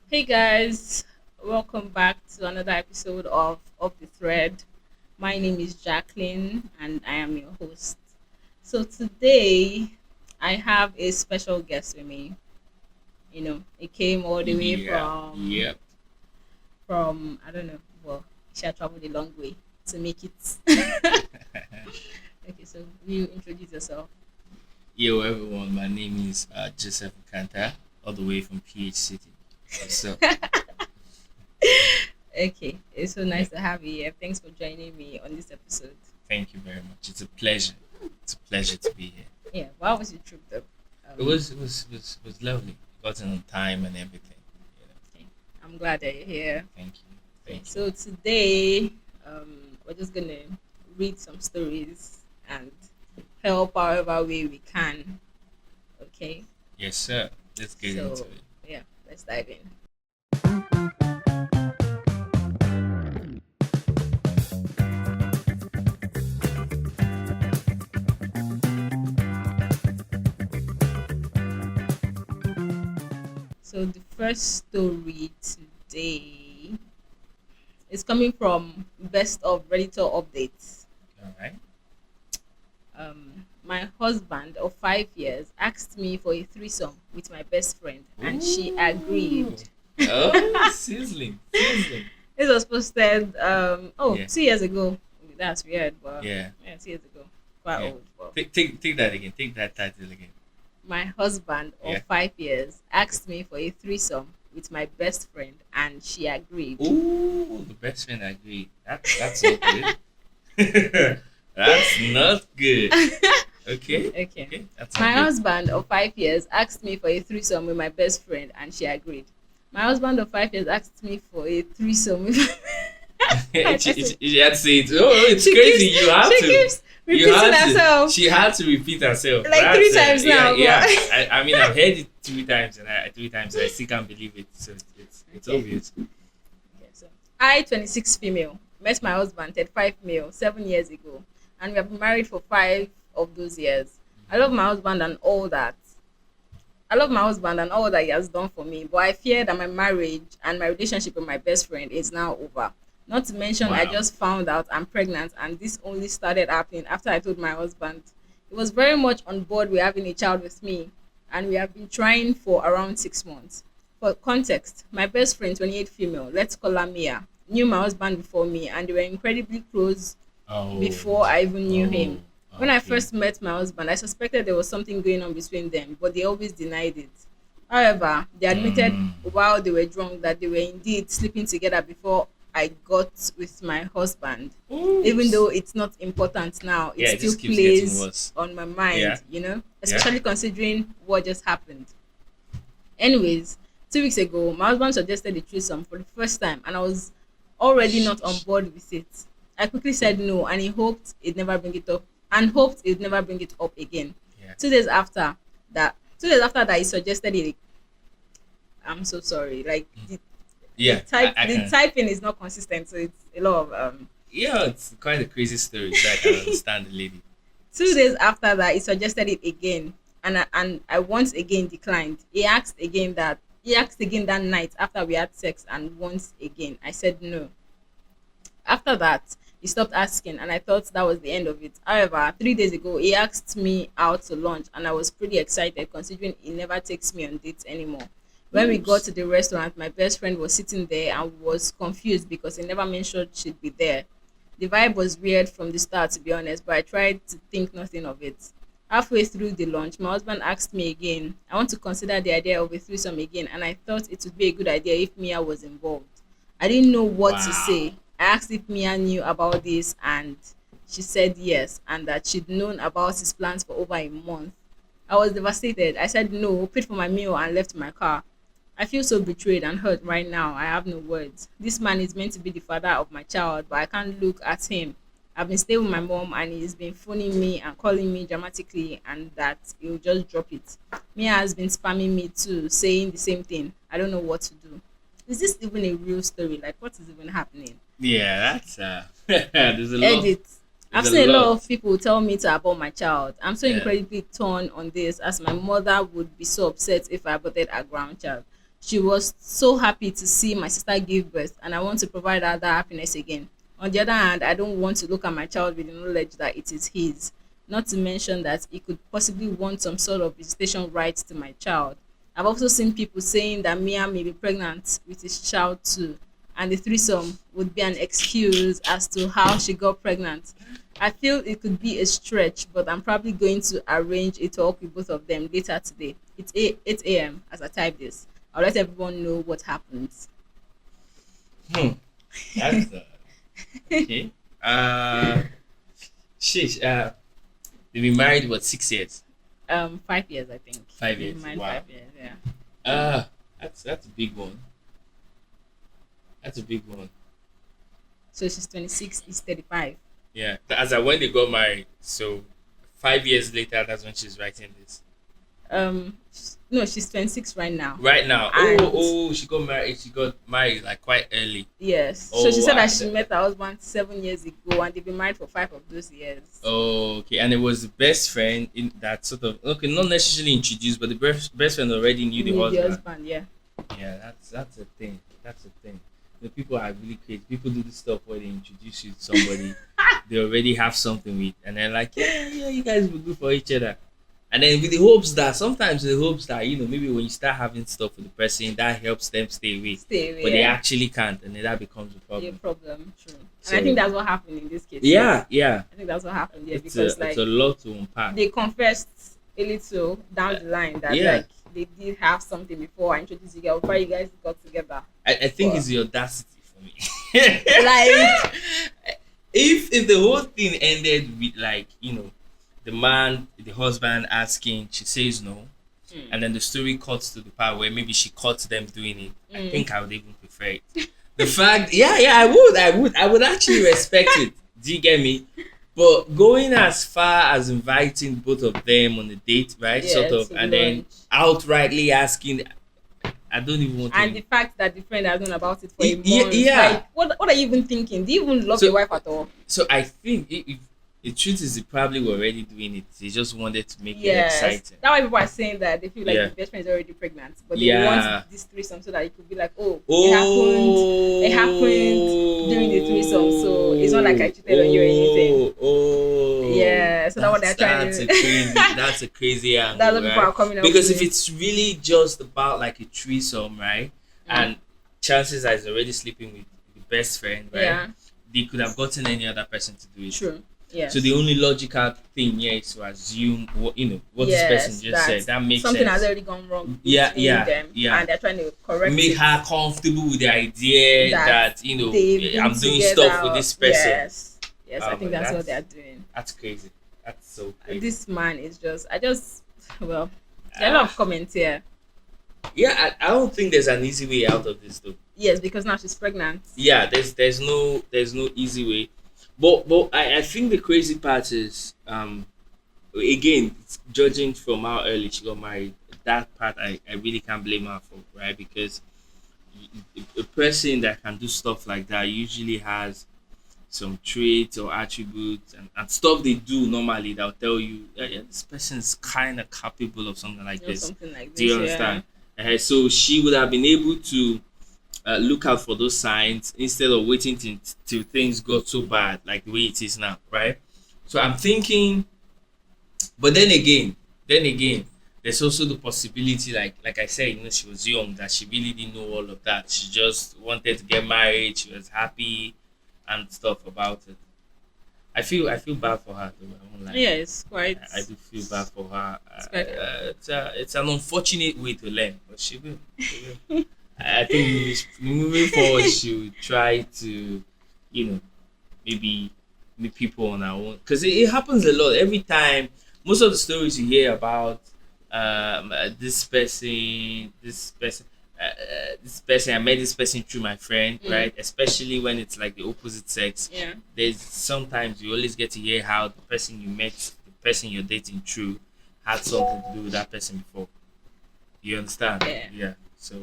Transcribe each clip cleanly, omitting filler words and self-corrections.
Hey guys, welcome back to another episode of the Thread. My name is Jacqueline and I am your host. So today I have a special guest with me. It came all the way Yeah, from yep. I don't know, well, she had traveled a long way to make it. Okay, so you introduce yourself. Yo, everyone. My name is Joseph Kanta, all the way from PH City. So, Okay, it's so yeah, nice to have you here. Thanks for joining me on this episode. thank you very much. It's a pleasure. It's a pleasure to be here. Yeah, how was your trip though? It was lovely. Got in on time and everything. Okay. I'm glad that you're here. Thank you. Okay, Thank you. so today we're just gonna read some stories and help however way we can. Okay, Yes, sir. Let's get into so it. yeah, let's dive in. So the first story today is coming from Best of Redditor Updates. All right. My husband of 5 years asked me for a threesome with my best friend, and she Ooh. agreed. Oh, sizzling, sizzling. This was posted Yeah, 2 years ago. That's weird, but yeah, yeah, 2 years ago. Quite yeah. old. But Take that again. Take that title again. my husband of Yeah. 5 years asked me for a threesome with my best friend, and she agreed. Ooh, the best friend agreed. That's not good. That's not good. Okay, Okay. okay, that's My not good. husband of 5 years asked me for a threesome with my best friend, and she agreed. My husband of 5 years asked me for a threesome with. I said, She had to say it. Oh, it's she crazy. keeps she keeps You repeating had to. herself She had to repeat herself. like three times Yeah, now. yeah. But I mean, I've heard it 3 times, and I still can't believe it. So it's okay. obvious. Okay, so I 26 female met my husband 35 male 7 years ago, and we have been married for 5 of those years. I love my husband and all that. I love my husband and all that he has done for me, but I fear that my marriage and my relationship with my best friend is now over. Not to mention, I Wow. just found out I'm pregnant, and this only started happening after I told my husband. He was very much on board with having a child with me, and we have been trying for around 6 months. For context, my best friend, 28 female, let's call her Mia, knew my husband before me, and they were incredibly close Oh. before I even knew Oh. him. When I Okay. first met my husband, I suspected there was something going on between them, but they always denied it. However, they admitted Mm. while they were drunk that they were indeed sleeping together before I got with my husband. Even Oops. though it's not important now, it Yeah, it still just keeps getting plays worse. on my Yeah. mind, Yeah. especially considering what just happened. Anyways, 2 weeks ago, my husband suggested a threesome for the first time, and I was already not on board with it. I quickly said no, and he hoped he'd never bring it up, and hoped he'd never bring it up again. Yeah. 2 days after that, he suggested it. I'm so sorry. Like Yeah. I the can. typing is not consistent, so it's a lot of Yeah, it's quite a crazy story, so I can understand the lady. 2 days after that, he suggested it again, and I once again declined. He asked again that night after we had sex, and once again I said no. After that, he stopped asking, and I thought that was the end of it. However, 3 days ago, he asked me out to lunch, and I was pretty excited considering he never takes me on dates anymore. When we got Oops. to the restaurant, my best friend was sitting there and was confused because he never mentioned she'd be there. The vibe was weird from the start, to be honest, but I tried to think nothing of it. Halfway through the lunch, my husband asked me again. I want to consider the idea of a threesome again, and I thought it would be a good idea if Mia was involved. I didn't know what to Wow. say. I asked if Mia knew about this, and she said yes, and that she'd known about his plans for over a month. I was devastated. I said no, paid for my meal, and left my car. I feel so betrayed and hurt right now. I have no words. This man is meant to be the father of my child, but I can't look at him. I've been staying with my mom, and he's been phoning me and calling me dramatically, and that he'll just drop it. Mia has been spamming me too, saying the same thing. I don't know what to do. Is this even a real story? Like, what is even happening? Yeah, that's there's a lot. Edit. There's I've a seen a lot lot. of people tell me to abort my child. I'm so Yeah. incredibly torn on this, as my mother would be so upset if I aborted a grandchild. She was so happy to see my sister give birth, and I want to provide her that happiness again. On the other hand, I don't want to look at my child with the knowledge that it is his. Not to mention that he could possibly want some sort of visitation rights to my child. I've also seen people saying that Mia may be pregnant with his child too, and the threesome would be an excuse as to how she got pregnant. I feel it could be a stretch, but I'm probably going to arrange a talk with both of them later today. It's 8 a.m. as I type this. I'll let everyone know what happens. Hmm. That's okay. Sheesh. They've been married what 6 years? 5 years, I think. 5 years. Mine Wow. 5 years, yeah. That's a big one. That's a big one. So she's 26, he's 35. Yeah. As I when they got married, so 5 years later, that's when she's writing this. No, she's 26 right now. Right now. And She got married. She got married like quite early. yes. Oh, So she said wow. that she met her husband 7 years ago and they've been married for 5 of those years. Oh, okay. And it was the best friend in that sort of okay, not necessarily introduced, but the best friend already knew the With husband. yeah. Yeah, that's a thing. That's a thing. The people are really crazy. People do this stuff where they introduce you to somebody they already have something with, and they're like, yeah, you guys will be good for each other. And then with the hopes that sometimes the hopes that maybe when you start having stuff with the person that helps them stay away, Stay away. but they Yeah. actually can't, and then that becomes a Yeah, problem. problem. True. And So I think that's what happened in this case. yeah, yeah, I think that's what happened, yeah, it's because it's a lot to unpack. they confessed a little down the line that Yeah. like they did have something before I introduced you guys, before you guys got together. I think But it's the audacity for me. like if the whole thing ended with like the husband asking, she says no, and then the story cuts to the part where maybe she caught them doing it. I think I would even prefer it. The fact, yeah, I would actually respect it. Do you get me? But going as far as inviting both of them on a date, right? yeah, Sort of, to and then lunch. outrightly asking, I don't even want And to. the fact that the friend has known about it for a month. Yeah. Like, what are you even thinking? Do you even love So- your wife at all? So I think if the truth is, they probably were already doing it. They just wanted to make it Yes. exciting. That's why people are saying that they feel like Yeah. the best friend is already pregnant. But they Yeah. want this threesome so that it could be like, oh, it happened during the threesome, so it's not like I cheated on you or anything. Oh, Yeah, so that's what they're trying that's to- a crazy, that's a crazy angle, That's what people right? are coming up Because with. if it's really just about like a threesome, right, and chances are he's already sleeping with the best friend, right, Yeah, they could have gotten any other person to do it. true. Yes. So the only logical thing here is to assume what what Yes, this person just said. That makes something sense. has already gone wrong Yeah, between yeah, them, yeah. and they're trying to correct Make it. her comfortable with the idea That that They've been I'm doing together. stuff with this person. Yes, Oh, I think but that's what they're doing. That's crazy. That's so crazy. This man is well, there are a lot of comments here. Yeah, I don't think there's an easy way out of this though. Yes, because now she's pregnant. Yeah, there's no easy way. But I think the crazy part is again, judging from how early she got married, that part I really can't blame her for, right? Because a person that can do stuff like that usually has some traits or attributes and stuff they do normally that'll tell you, yeah, this person's kind of capable of something like this. Something like this. Do you understand? So she would have been able to look out for those signs instead of waiting till things got so bad like the way it is now, right? So I'm thinking, but then again, there's also the possibility, like I said, she was young, that she really didn't know all of that. She just wanted to get married. She was happy and stuff about it. I feel bad for her though. I won't lie. Yeah, it's quite. I do feel bad for her. It's It's an unfortunate way to learn, but she will. I think moving forward, she will try to, maybe meet people on her own. Because it happens a lot. Every time, most of the stories you hear about this person, I met this person through my friend, right? Especially when it's like the opposite sex. Yeah. There's sometimes you always get to hear how the person you met, the person you're dating through, had something to do with that person before. You understand? Yeah. So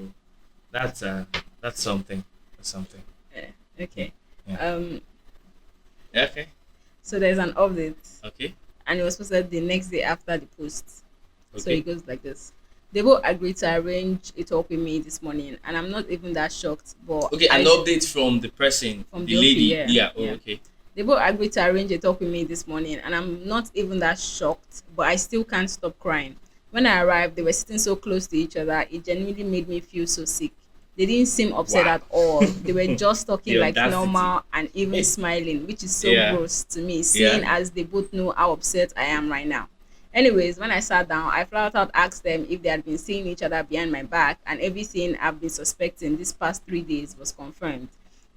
that's something. That's something. Yeah. Okay. Yeah. Okay. So there's an update, Okay. and it was posted the next day after the post. So Okay. it goes like this. They both agreed to arrange a talk with me this morning, and I'm not even that shocked. But Okay, an update from the person, from the the OP, lady. yeah, Yeah. Oh, yeah. okay. They both agreed to arrange a talk with me this morning, and I'm not even that shocked, but I still can't stop crying. When I arrived, they were sitting so close to each other, it genuinely made me feel so sick. They didn't seem upset Wow. at all. They were just talking The like audacity. normal and even smiling, which is so Yeah. gross to me, Yeah. seeing as they both know how upset I am right now. Anyways, when I sat down, I flat out asked them if they had been seeing each other behind my back, and everything I've been suspecting these past 3 days was confirmed.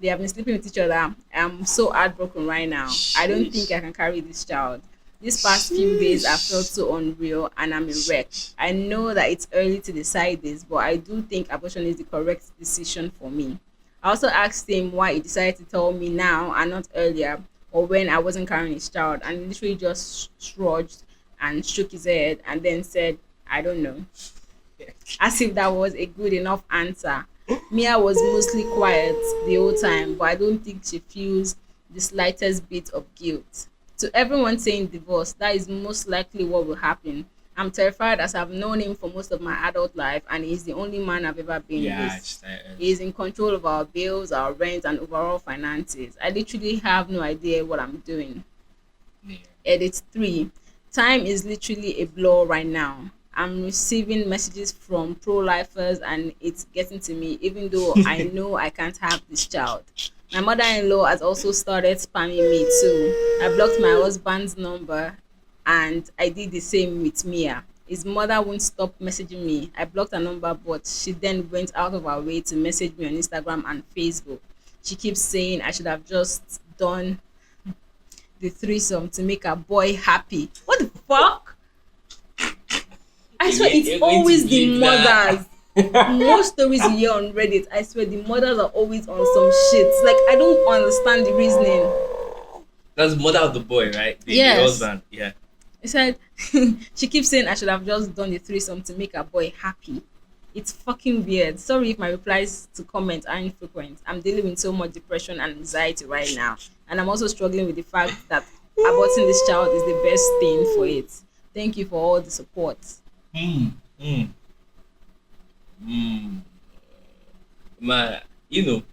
They have been sleeping with each other. I'm so heartbroken right now. I don't think Sheesh. I can carry this child. These past few days I felt Sheesh. so unreal and I'm a wreck. I know that it's early to decide this, but I do think abortion is the correct decision for me. I also asked him why he decided to tell me now and not earlier, or when I wasn't carrying his child, and he literally just shrugged and shook his head and then said, I don't know. As if that was a good enough answer. Mia was mostly quiet the whole time, but I don't think she feels the slightest bit of guilt. To everyone saying divorce, that is most likely what will happen. I'm terrified as I've known him for most of my adult life, and he's the only man I've ever been Yeah. with. He is in control of our bills, our rent, and overall finances. I literally have no idea what I'm doing. Yeah. Edit 3. Time is literally a blur right now. I'm receiving messages from pro-lifers and it's getting to me even though I know I can't have this child. My mother-in-law has also started spamming me too. I blocked my husband's number and I did the same with Mia. His mother won't stop messaging me. I blocked her number, but she then went out of her way to message me on Instagram and Facebook. She keeps saying I should have just done the threesome to make her boy happy. What the fuck? I swear it's You're going to always the believe that. mothers. Most stories you hear on Reddit, I swear the mothers are always on some shit. Like I don't understand the reasoning. That's the mother of the boy, right? The Yes. husband. Yeah. He said she keeps saying I should have just done the threesome to make her boy happy. It's fucking weird. Sorry if my replies to comments are infrequent. I'm dealing with so much depression and anxiety right now. And I'm also struggling with the fact that aborting this child is the best thing for it. Thank you for all the support. Mm. Mm. Mm. Man, you know.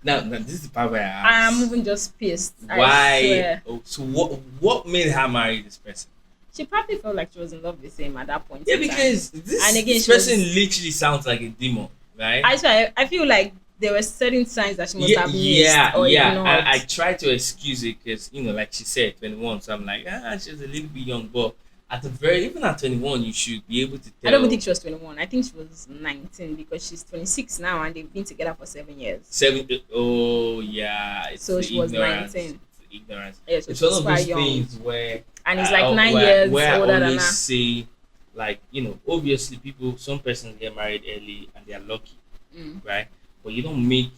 Now this is the part where I I am ask, even just pissed. I why? swear. Oh, so what made her marry this person? She probably felt like she was in love with him at that point. Yeah, in time. because this, And again, this she was- person literally sounds like a demon, right? I swear, I feel like there were certain signs that she must yeah, have missed yeah, or yeah. ignored. I try to excuse it because like she said, 21. So I'm like, she's a little bit young, but at the very even at 21, you should be able to tell. I don't even think she was 21. I think she was 19 because she's 26 now and they've been together for 7 years. Oh yeah, it's So the she was ignorance. 19. It's the ignorance. Yeah, so It's she one was of quite those young. things where And he's like 9 where, years where I older than always her. say, like, obviously some persons get married early and they are lucky, right? But you don't make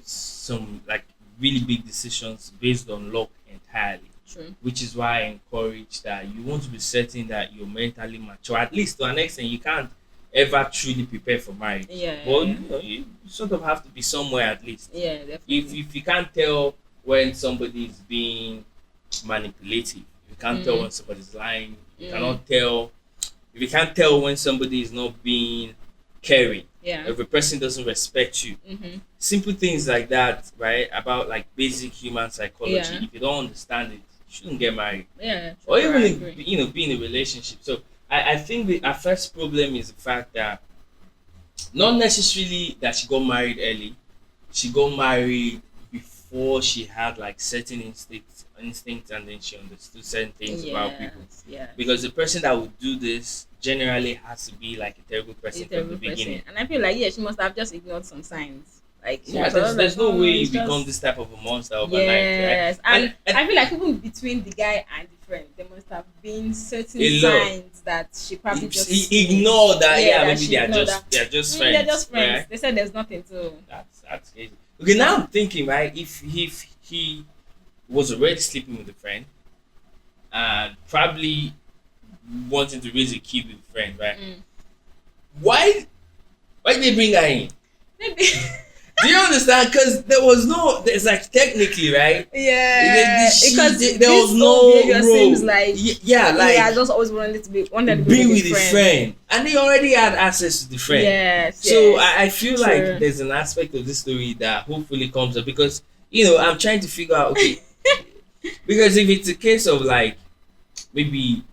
some like really big decisions based on luck entirely. True. Which is why I encourage that you want to be certain that you're mentally mature. At least to an extent, you can't ever truly prepare for marriage. Yeah. But you sort of have to be somewhere at least. Yeah, definitely. If you can't tell when somebody is being manipulative, you can't tell when somebody's lying. You cannot tell if you can't tell when somebody is not being caring. Yeah. If a person doesn't respect you. Simple things like that, right? About like basic human psychology. Yeah. If you don't understand it, you shouldn't get married. Yeah. Or sure, even I in, agree. be in a relationship. So I think our first problem is the fact that not necessarily that she got married early. She got married before she had like certain instincts and then she understood certain things about people. Yeah. Because the person that would do this generally has to be like a terrible person She's a from the terrible person. beginning. And I feel like she must have just ignored some signs. Like she Yeah, was there's like, no way you it's just- become this type of a monster overnight, Yes, right? and I feel like even between the guy and the friend, there must have been certain A lot. signs that she probably just He ignored that. Yeah, Yeah, that maybe she they are ignored just that. they are just friends. They're just friends. right? They said there's nothing to. That's crazy. Okay, now I'm thinking, right? If he was already sleeping with a friend and probably wanting to raise a kid with a friend, right? Why did they bring her in? Maybe Do you understand? Because there's like technically, right? Yeah, because There this was whole behavior no role. seems like Yeah, like I just always wanted to be be with with his his friend. friend, and they already had access to the friend. Yes, So yes, I feel like true. there's an aspect of this story that hopefully comes up because I'm trying to figure out okay, because if it's a case of like maybe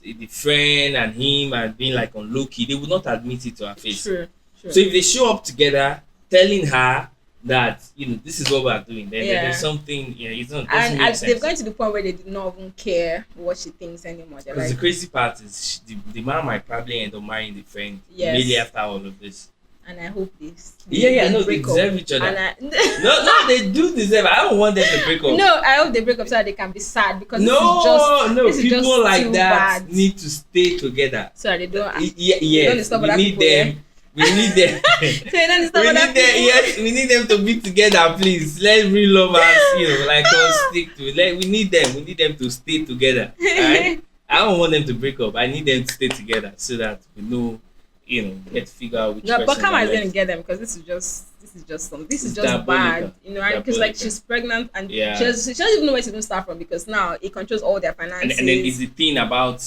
the friend and him and being like on low key, they would not admit it to her face. True, So if they show up together, telling her that this is what we're doing, then Yeah. there's something it doesn't And make sense. they've gone to the point where they do not even care what she thinks anymore. They're Because the like, crazy part is the man might probably end up marrying the friend Yes. immediately after all of this. and I hope this. Yeah, no, they break up. deserve each other. And No, they do deserve. I don't want them to break up. no, I hope they break up so that they can be sad because no, this is just people like too that bad. need to stay together. So they don't. Yes, disturb we other need people, them. We need them. So you don't disturb we other need them. people. Yes, we need them to be together, please. Let's real lovers, like us stick to it. We need them. We need them to stay together. Alright? I don't want them to break up. I need them to stay together so that we know, get to figure out which No, but person Kama we is like. going to get them because this is just It's bad, diabolical. and because like Diabolical. she's pregnant and Yeah. she doesn't even know where to even start from because now it controls all their finances. And then it's the thing about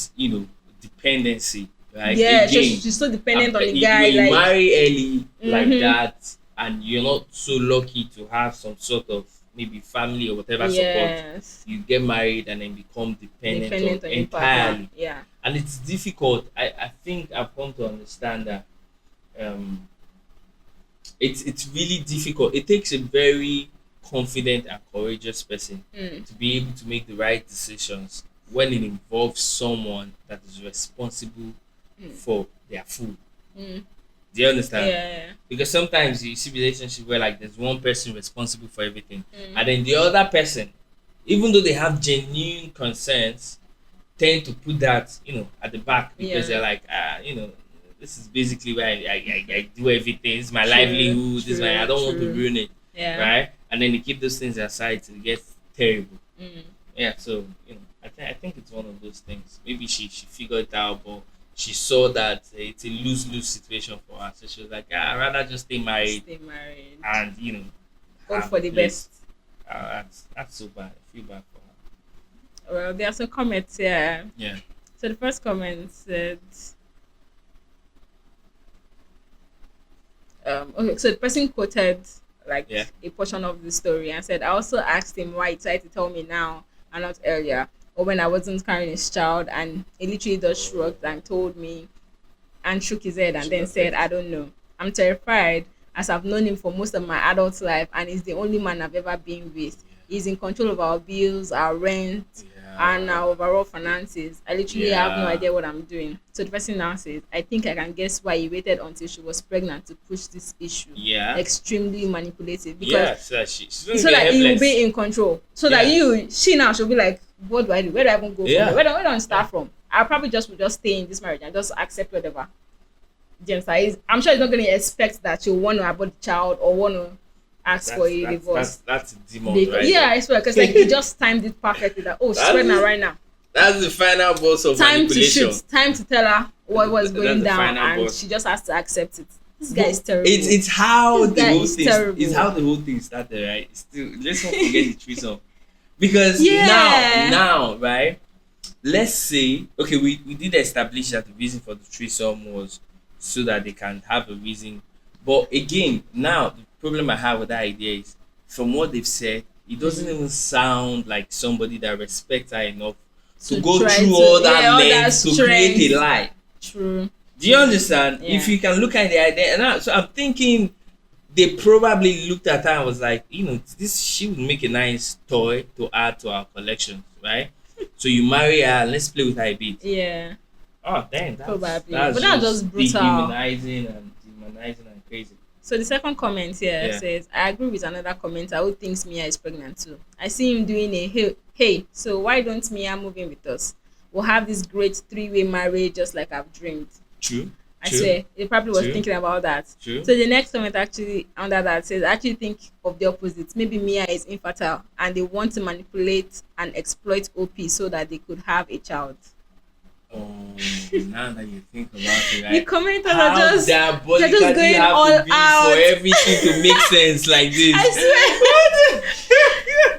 dependency, right? yeah, Again, she's so dependent on the you- guy. when you Like, marry early like Mhm. that, and you're not so lucky to have some sort of maybe family or whatever support, yes, you get married and then become dependent on your entirely, partner. Yeah, and it's difficult. I think I've come to understand that it's really difficult. It takes a very confident and courageous person Mm. to be able to make the right decisions when it involves someone that is responsible for their food. Mm. Do you understand? Yeah. Because sometimes you see relationships where like there's one person responsible for everything, Mm. and then the other person, even though they have genuine concerns, tend to put that at the back because Yeah. they're like this is basically where I do everything. It's my True, livelihood. This is my I don't want to true. ruin it, Yeah. right? And then they keep those things aside till it gets terrible. Mm. Yeah, so I think it's one of those things. Maybe she figured it out, but she saw that it's a lose situation for her. So she was like, I'd rather just stay married Stay married. and Hope have for a the place. best. That's so bad. I feel bad for her. Well, there are some comments here. Yeah. So the first comment said, okay, so the person quoted like Yeah. a portion of the story and said, I also asked him why he tried to tell me now and not earlier, or when I wasn't carrying his child, and he literally just shrugged and told me and shook his head and then said, I don't know. I'm terrified as I've known him for most of my adult life and he's the only man I've ever been with. He's in control of our bills, our rent, and our overall finances. I literally have no Yeah. idea what I'm doing. So the person now says, I think I can guess why he waited until she was pregnant to push this issue. Yeah. Extremely manipulative because Yeah, so she's gonna so be that he will helpless. be in control. So that she now she'll be like, what do I do? Where do I even go Yeah. from? Where do I start from? I probably would just stay in this marriage and just accept whatever. James, I'm sure he's not going to expect that you want to abort the child or want to ask for a divorce. That's a demon, Because- right? yeah, I swear, because like he just timed it perfectly. That she's That's- pregnant right now. That's the final boss of Time to manipulation. shoot. Time to tell her what was That's going the down, final and boss. she just has to accept it. This guy is terrible. It's how This the guy whole is thing. terrible. It's how the whole thing started, right? Still, let's not forget the threesome, because Yeah. now, right? Let's say, okay, we did establish that the reason for the threesome was so that they can have a reason. But again, now the problem I have with that idea is, from what they've said, it doesn't even sound like somebody that respects her enough to go try through to- all that yeah, all that length to create a strength. lie. True. Do you understand? Yeah. If you can look at the idea, and so I'm thinking they probably looked at her and was like, this she would make a nice toy to add to our collection, right? So you marry her, and let's play with her a bit. Yeah. Oh, damn, Probably. that's But that's just brutal. dehumanizing and crazy. So the second comment here Yeah. says, I agree with another commenter who thinks Mia is pregnant too. I see him doing a hey, so why don't Mia move in with us? We'll have this great three-way marriage just like I've dreamed. True. I True. swear, he probably was True. thinking about that. True. So the next comment actually under that says, I actually think of the opposite. Maybe Mia is infertile and they want to manipulate and exploit OP so that they could have a child. Oh, now that you think about it, The right? commenters How are just diabolical do going you have all to be out. for everything to make sense like this? I swear.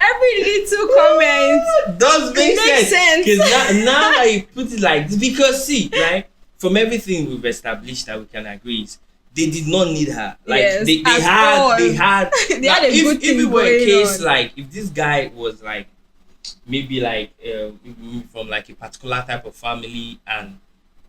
Every little comment Does make makes sense. Because now I put it like this, because see, right, from everything we've established that we can agree is they did not need her. Like Yes, they at had all. they had They had a if good if thing it were a going case on. like if this guy was like maybe like from like a particular type of family, and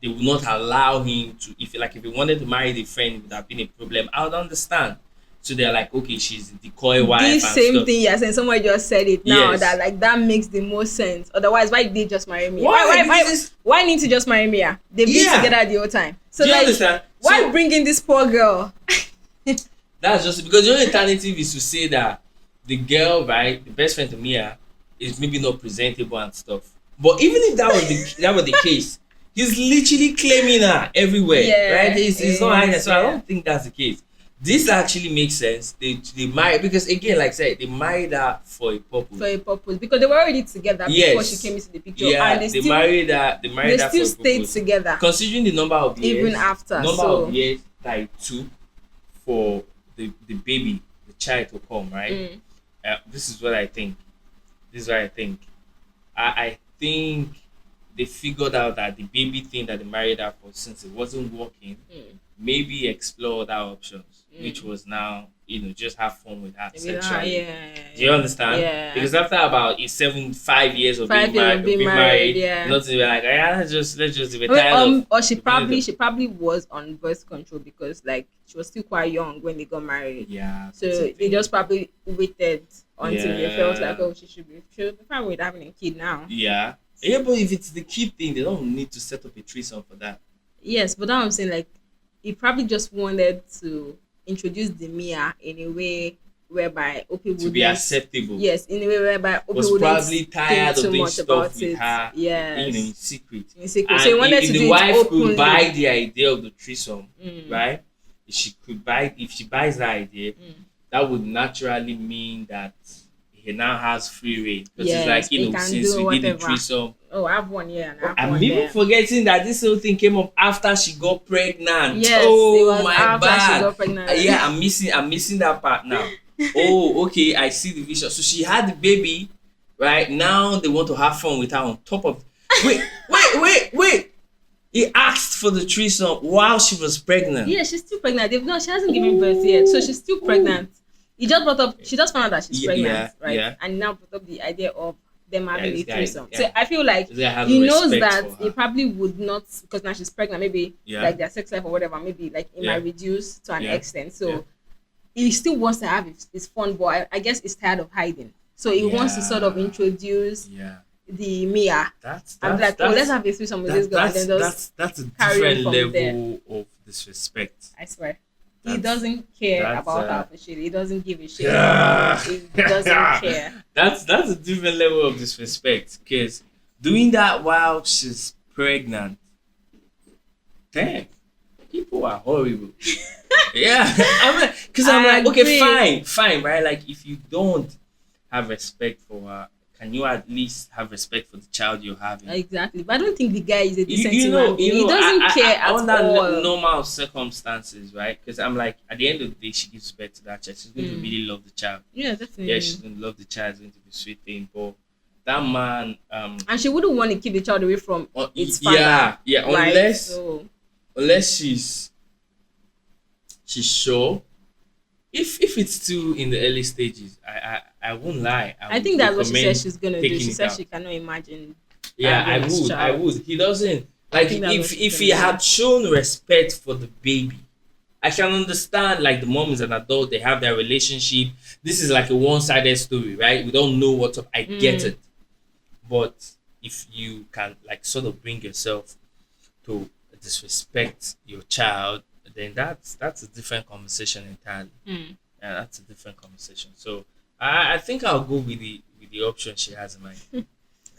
they would not allow him to, if he wanted to marry the friend, it would have been a problem. I would understand. So they're like, okay, she's the decoy wife This and same stuff. thing you're saying, someone just said it now, Yes. that like that makes the most sense. Otherwise, why did they just marry me? Why? Why, This is- why need to just marry me? Yeah? They've been Yeah. together the whole time. So Do you like, understand? why So- bring in this poor girl? That's just because the only alternative is to say that the girl, right, the best friend to Mia, is maybe not presentable and stuff. But even if that was the case, he's literally claiming her everywhere, Yeah, right? It's not hiding. So I yeah. don't think that's the case. This actually makes sense. They married because, again, like I said, they married her for a purpose. For a purpose, because they were already together before Yes. she came into the picture, Yeah, and they married her. They married they her still for a stayed purpose. together Considering the number of years, even after. number So of years that it took for the baby, the child to come, right? mm, This is what I think. This is what I think. I think they figured out that the baby thing that they married her for, since it wasn't working, mm, maybe explore other options, which Mm. was now, just have fun with her maybe that, sexually. yeah. Do you understand? Yeah. Because after about 5 years of being 5 years of being married, yeah. nothing, we're like, let's just we're Or, tired of. or she we're tired of- probably was on birth control, because like she was still quite young when they got married. Yeah. So that's the they thing. just probably waited until they felt Yeah. like, oh, she should be fine with having a kid now. Yeah. Yeah, but if it's the kid thing, they don't need to set up a threesome for that. Yes, but now I'm saying, like, he probably just wanted to introduce the Mia in a way whereby Opie would To be acceptable. Yes, in a way whereby Opie Was wouldn't probably tired think too of doing much stuff about with it. her, Yes. in secret. In secret. And So he wanted if to the do it wife openly. could buy the idea of the threesome, Mm. right? If she buys that idea, Mm. that would naturally mean that he now has free reign. Because Yes, it's like, he can since do we did the whatever. threesome. Oh, I have one here and I have I'm one even there. forgetting that this whole thing came up after she got pregnant. Yes, it oh was my after she bad. got pregnant. Yeah, I'm missing that part now. Oh, okay, I see the vision. So she had the baby, right? Now they want to have fun with her on top of. Wait. He asked for the threesome while she was pregnant. Yeah, she's still pregnant. She hasn't given birth yet, so she's still pregnant. He just brought up. She just found out that she's Yeah, pregnant, right? yeah. And now brought up the idea of them having this a guy, threesome. yeah. So I feel like They have he knows respect that for he her. probably would not, because now she's pregnant. Maybe Yeah. like their sex life or whatever. Maybe like it Yeah. might reduce to an Yeah. extent. So Yeah. he still wants to have his fun, but I guess he's tired of hiding. So he wants to sort of Yeah. introduce Yeah, the Mia. that's I'm like, oh, let's have a threesome with this girl, and then just that's a carry on different from level of disrespect. I swear. He That's- doesn't care that's, about her for shit. He doesn't give a shit. Yeah. He doesn't care. That's a different level of disrespect, because doing that while she's pregnant, damn, people are horrible. Yeah, I'm I like, okay, agree. fine, right? Like, if you don't have respect for her, can you at least have respect for the child you're having? Exactly. But I don't think the guy is a decent You know, human being. He you know, doesn't care at under all. normal circumstances, right? Because I'm like, at the end of the day, she gives birth to that child. She's going to really love the child. Yeah, definitely. Yeah, she's going to love the child. It's going to be a sweet thing. But that man, And she wouldn't want to keep the child away from its father. yeah, right? unless she's sure. If it's still in the early stages, I won't lie. I would think that's what she recommend said she's gonna do. taking She it said out. she cannot imagine. Yeah, having this I child. would. He doesn't like think that's what if she's he gonna had shown respect for the baby. I can understand, like, the mom is an adult, they have their relationship. This is like a one-sided story, right? We don't know what's up. I get it. But if you can, like, sort of bring yourself to disrespect your child, then that's a different conversation entirely. Mm. Yeah, that's a different conversation. So I think I'll go with the option she has in mind.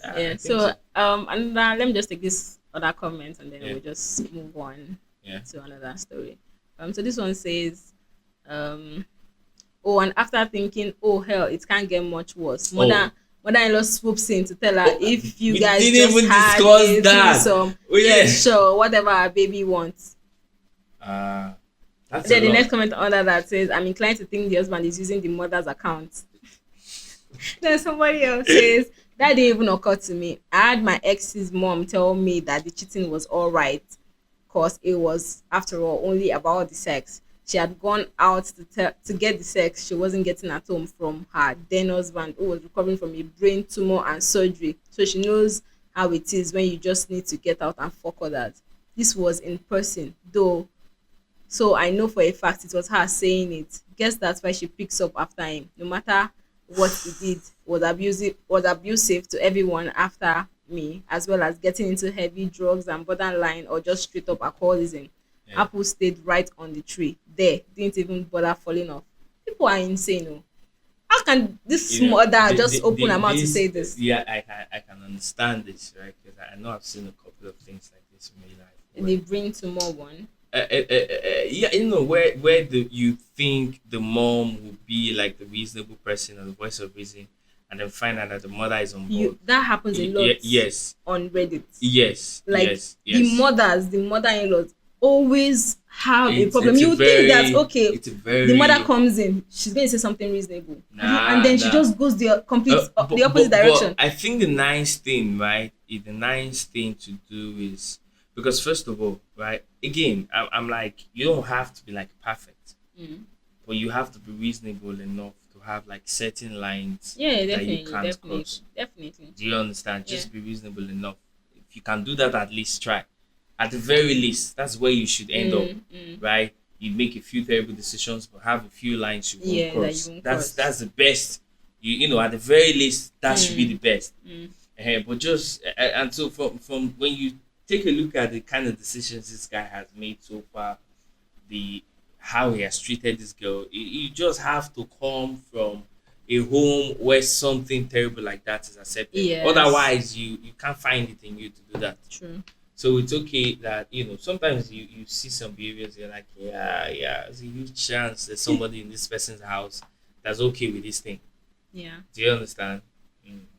I Yeah. think So and let me just take this other comment and then Yeah. we'll just move on Yeah. to another story. So this one says, oh, and after thinking, oh hell, it can't get much worse. More mother-in-law swoops in to tell her Oh, if you we guys didn't just even had discuss a that. threesome, Oh, yeah, yeah. sure, whatever our baby wants. Uh, that's a Then the lot. next comment under that says, I'm inclined to think the husband is using the mother's account. Then somebody else says, that didn't even occur to me. I had my ex's mom tell me that the cheating was all right because it was, after all, only about the sex. She had gone out to get the sex she wasn't getting at home from her then husband, who was recovering from a brain tumor and surgery. So she knows how it is when you just need to get out and fuck others. This was in person, though, so I know for a fact it was her saying it. Guess that's why she picks up after him. No matter what he did, was abusive to everyone after me, as well as getting into heavy drugs and borderline or just straight up alcoholism. Yeah. Apple stayed right on the tree. There, didn't even bother falling off. People are insane. Oh. How can this You know, mother just open her mouth to say this? Yeah, I can understand this, right? Because I know I've seen a couple of things like this in my life. They bring to more one. Yeah, where you think the mom would be like the reasonable person or the voice of reason, and then find out that the mother is on board. That happens a lot. Yes, On Reddit. yes, Like yes. the mother-in-laws always have a It's- problem. it's a You think that very- okay, it's a very the mother comes in, she's going to say something reasonable, and then she Nah. just goes the complete But- the opposite direction. But I think the nice thing, right? The nice thing to do is because first of all, right? Again, I'm like you don't have to be like perfect, Mm. but you have to be reasonable enough to have like certain lines Yeah, that definitely, you can't cross. definitely. Do you understand? Just Yeah. be reasonable enough. If you can do that, at least try. At the very least, that's where you should end up, right? You make a few terrible decisions, but have a few lines you won't Yeah, that cross. you won't that's cross. that's the best. You know, at the very least, that should be the best. But just and so from when you take a look at the kind of decisions this guy has made so far, the how he has treated this girl, you just have to come from a home where something terrible like that is accepted. Yes. Otherwise, you can't find it in you to do that. True. So it's okay that sometimes you see some behaviors, you're like, yeah, there's a huge chance there's somebody in this person's house that's okay with this thing. Yeah. Do you understand?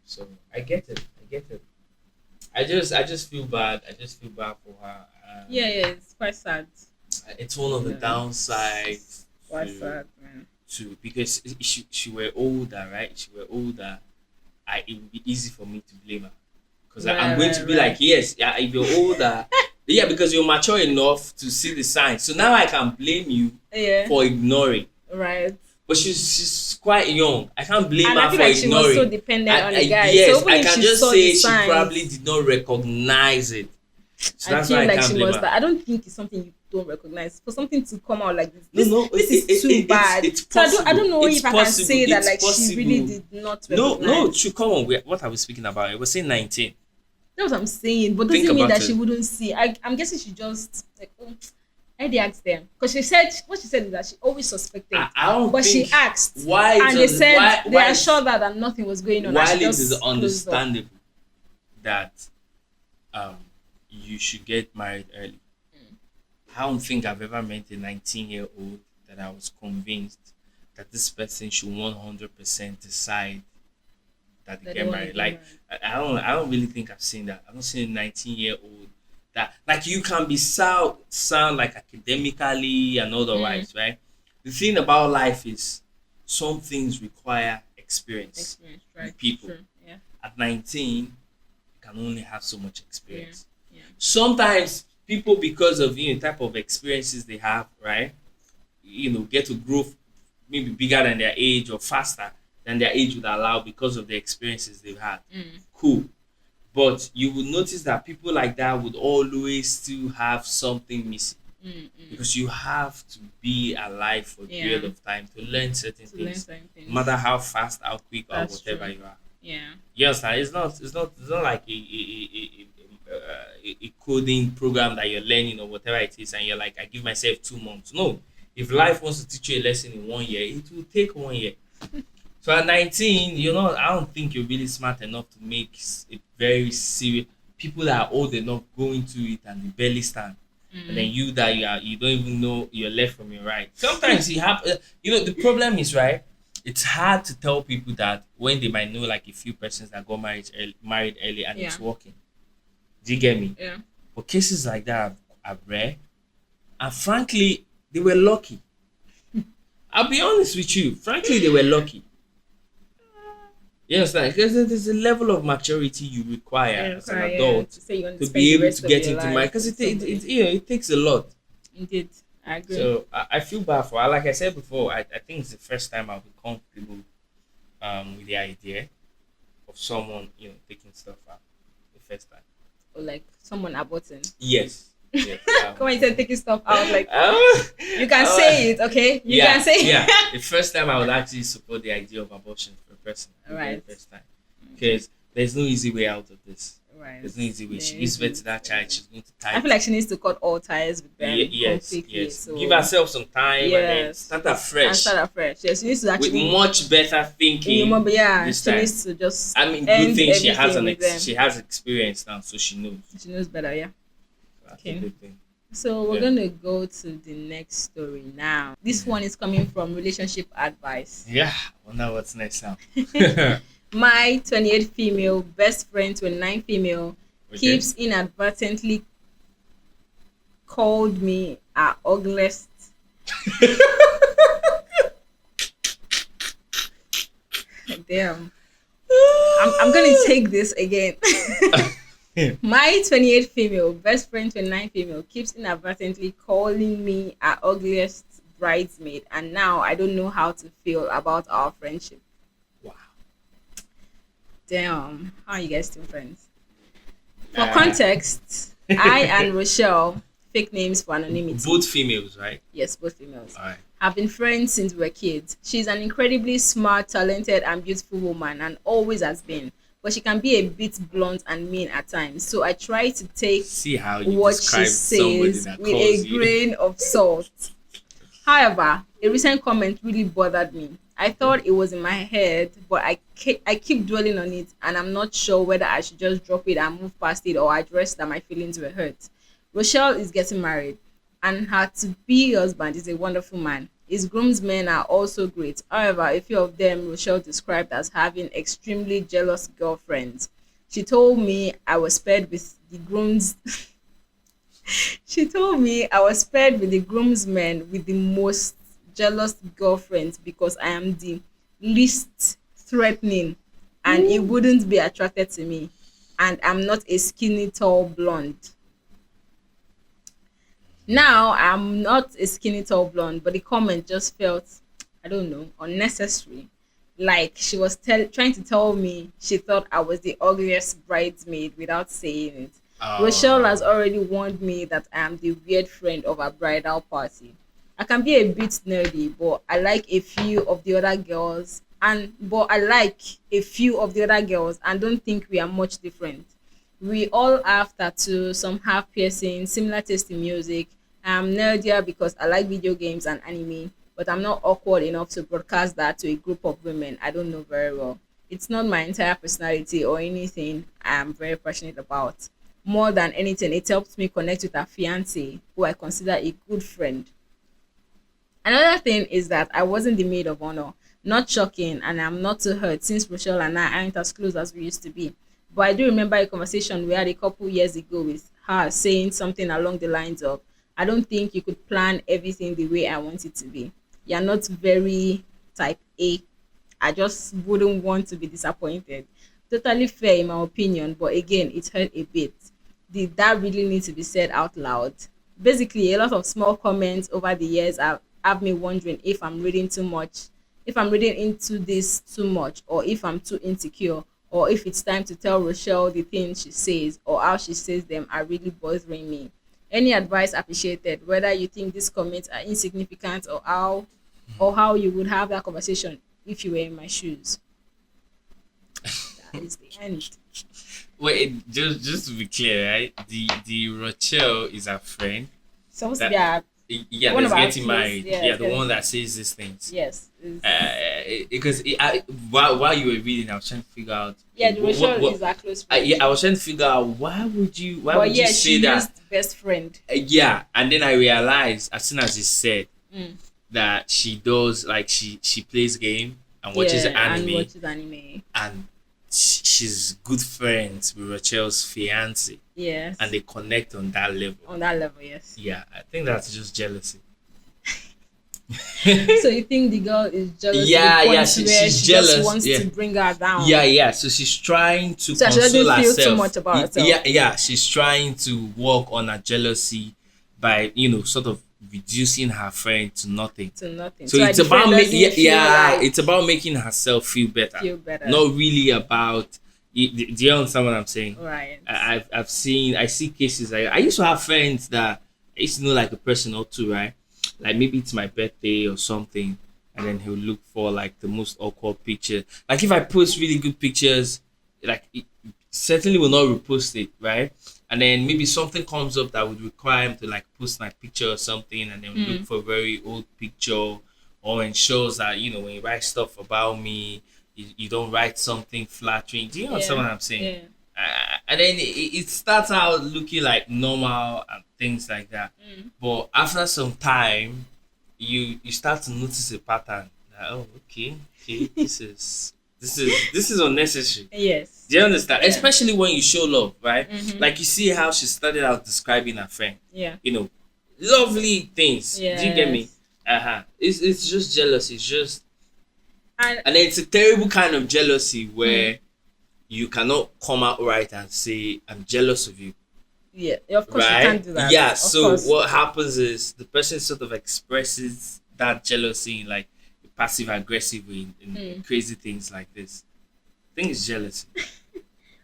So I get it. I just feel bad. I just feel bad for her. Yeah, it's quite sad. It's one of the Yeah. downsides Quite to, sad, man. because she were older, right? She were older. It would be easy for me to blame her because I'm going to be like, yes, yeah, if you're older, yeah, because you're mature enough to see the signs. So now I can blame you Yeah. for ignoring. Right. But she's quite young. I can't blame And her I feel for like she ignoring. was so dependent on the guy. Yes, so even I if can she just saw say the she signs, probably did not recognize it. So I that's feel why I like can't she blame must. her. I don't think it's something you don't recognize. For something to come out like this, No, this is too bad. It's So possible. I don't know It's if I can possible. say that It's like she really possible. did not No, recognize. true. Come on. What are we speaking about? It was saying 19. That's what I'm saying. But Think doesn't mean about that it. she wouldn't see. I'm guessing she just like, I did ask them because she said what she said is that she always suspected. I don't But think she asked, why and they does- said why- they why- assured her that nothing was going on. and While she it just is closed up. understandable that you should get married early, I don't think I've ever met a 19-year-old that I was convinced that this person should 100% decide that they That get they wanna married. get Like I don't really think I've seen that. I've not seen a 19-year-old that like you can be sound like academically and otherwise, right? The thing about life is some things require experience. Experience, right? people. True. Yeah. At 19, you can only have so much experience. Yeah. Sometimes people, because of type of experiences they have, right, get to grow maybe bigger than their age or faster than their age would allow because of the experiences they've had. Cool. But you would notice that people like that would always still have something missing. Because you have to be alive for a period of time to learn certain things, no matter how fast, how quick, or That's whatever true. you are. Yeah. You understand? It's not like a coding program that you're learning or whatever it is, and you're like, I give myself 2 months. No, if life wants to teach you a lesson in 1 year, it will take 1 year. So at 19, I don't think you're really smart enough to make it very serious. People that are old enough go into it and they barely stand. And then you don't even know your left from your right. Sometimes you have, the problem is, right, it's hard to tell people that when they might know like a few persons that got married early and Yeah. it's working. Do you get me? Yeah. But cases like that are rare, and frankly, they were lucky. I'll be honest with you. Frankly, they were lucky. You understand? Because there's a level of maturity you require as an adult To say you want to to spend be the able rest to of get your into life marriage. Because with somebody. it takes a lot. Indeed, I agree. So I feel bad for her. Like I said before, I think it's the first time I'll be comfortable with the idea of someone taking stuff out the first time. Or like someone aborting. Yes. Yes. Come on, you said taking stuff out. Like um, you can say it, okay? You can say it. Yeah. The first time I would actually support the idea of abortion for a person. The very Right. first time. Because there's no easy way out of this. Right. There's no easy way. She There gives birth to isn't. that child. She's going to tie. I feel like she needs to cut all ties with them Yes. completely. So Give herself some time and then Yes. start and afresh start afresh. Yes, she needs to with actually much better thinking. but yeah, this she time. needs to just I mean, end good thing she has everything with them. she has experience now, so she knows. She knows better, yeah. That's Okay. a good thing. So we're Yeah. gonna go to the next story now. This one is coming from relationship advice. Yeah, I wonder what's next now. My 28 female best friend, 29 female, Okay. keeps inadvertently called me her ugliest. Damn. I'm gonna take this again. My 28 female best friend, 29 female, keeps inadvertently calling me her ugliest bridesmaid, and now I don't know how to feel about our friendship. Wow. Damn, how are you guys still friends? For Uh, context, I and Rochelle, fake names for anonymity. Both females, right? Yes, both females. All right. Have been friends since we were kids. She's an incredibly smart, talented, and beautiful woman, and always has been. But she can be a bit blunt and mean at times. So I try to take See how you what she describe somebody says that with calls a you. grain of salt. However, a recent comment really bothered me. I thought it was in my head, but I keep dwelling on it, and I'm not sure whether I should just drop it and move past it or address that my feelings were hurt. Rochelle is getting married, and her to-be husband is a wonderful man. His groomsmen are also great. However, a few of them Rochelle described as having extremely jealous girlfriends. She told me I was spared with the grooms. She told me I was spared with the groomsmen with the most jealous girlfriends because I am the least threatening and he wouldn't be attracted to me. And I'm not a skinny, tall blonde. Now, I'm not a skinny, tall blonde, but the comment just felt, I don't know, unnecessary. Like she was trying to tell me she thought I was the ugliest bridesmaid without saying it. Rochelle has already warned me that I am the weird friend of a bridal party. I can be a bit nerdy, but I like a few of the other girls, and don't think we are much different. We all have tattoos, some have piercings, similar taste in music. I'm nerdier because I like video games and anime, but I'm not awkward enough to broadcast that to a group of women I don't know very well. It's not my entire personality or anything I am very passionate about. More than anything, it helps me connect with a fiance who I consider a good friend. Another thing is that I wasn't the maid of honor. Not shocking, and I'm not too hurt since Rochelle and I aren't as close as we used to be. But I do remember a conversation we had a couple years ago with her saying something along the lines of, I don't think you could plan everything the way I want it to be. You're not very type A. I just wouldn't want to be disappointed. Totally fair in my opinion, but again, it hurt a bit. Did that really need to be said out loud? Basically, a lot of small comments over the years have me wondering if I'm reading too much, if I'm reading into this too much, or if I'm too insecure, or if it's time to tell Rochelle the things she says or how she says them are really bothering me. Any advice appreciated, whether you think these comments are insignificant or how you would have that conversation if you were in my shoes. That is the end. Wait, just to be clear, right? The Rochelle is a friend. Supposed to That- be a Yeah, One that's of our getting close- married. yeah, Yeah, it's the getting- one that says these things. yes. Because while you were reading, I was trying to figure out. Yeah, the Rochelle what- is our close friend. I was trying to figure out why would you but yeah, say she that? used best friend. Yeah, and then I realized as soon as he said Mm. that she does like she plays game and watches Yeah, and anime, watches anime. and she's good friends with Rachel's fiance, and Yes. they connect on that level. On that level, yes. Yeah, I think that's just jealousy. So you think the girl is jealous to the Yeah, point yeah, where she's she just jealous. wants Yeah, to bring her down? yeah, yeah. So she's trying to So she console doesn't feel too herself. much about herself. Yeah, yeah. She's trying to work on her jealousy by sort of reducing her friend to nothing. To nothing. So like it's the about friend doesn't yeah, feel yeah. like It's about making herself feel better. feel better. Not really about. Do you understand what I'm saying? Right. I see cases. I used to have friends that I used to know like a person or two, right? Like maybe it's my birthday or something, and then he'll look for like the most awkward picture. Like if I post really good pictures, like it certainly will not repost it, right? And then maybe something comes up that would require him to like post my picture or something, and then look for a very old picture, or ensures that when you write stuff about me, you don't write something flattering. Do you understand what I'm saying? Yeah. And then it starts out looking like normal and things like that. But after some time, you start to notice a pattern. Like, oh, okay, this is unnecessary. Yes. Do you understand? Yeah. Especially when you show love, right? Like you see how she started out describing her friend. Yeah. Lovely things. Do you get me? Yes. It's just jealousy. It's just And and it's a terrible kind of jealousy where you cannot come out right and say I'm jealous of you. yeah, of course Right? you can't do that. Yeah. Of So course. what happens is the person sort of expresses that jealousy in like a passive aggressive way in crazy things like this. I think it's jealousy.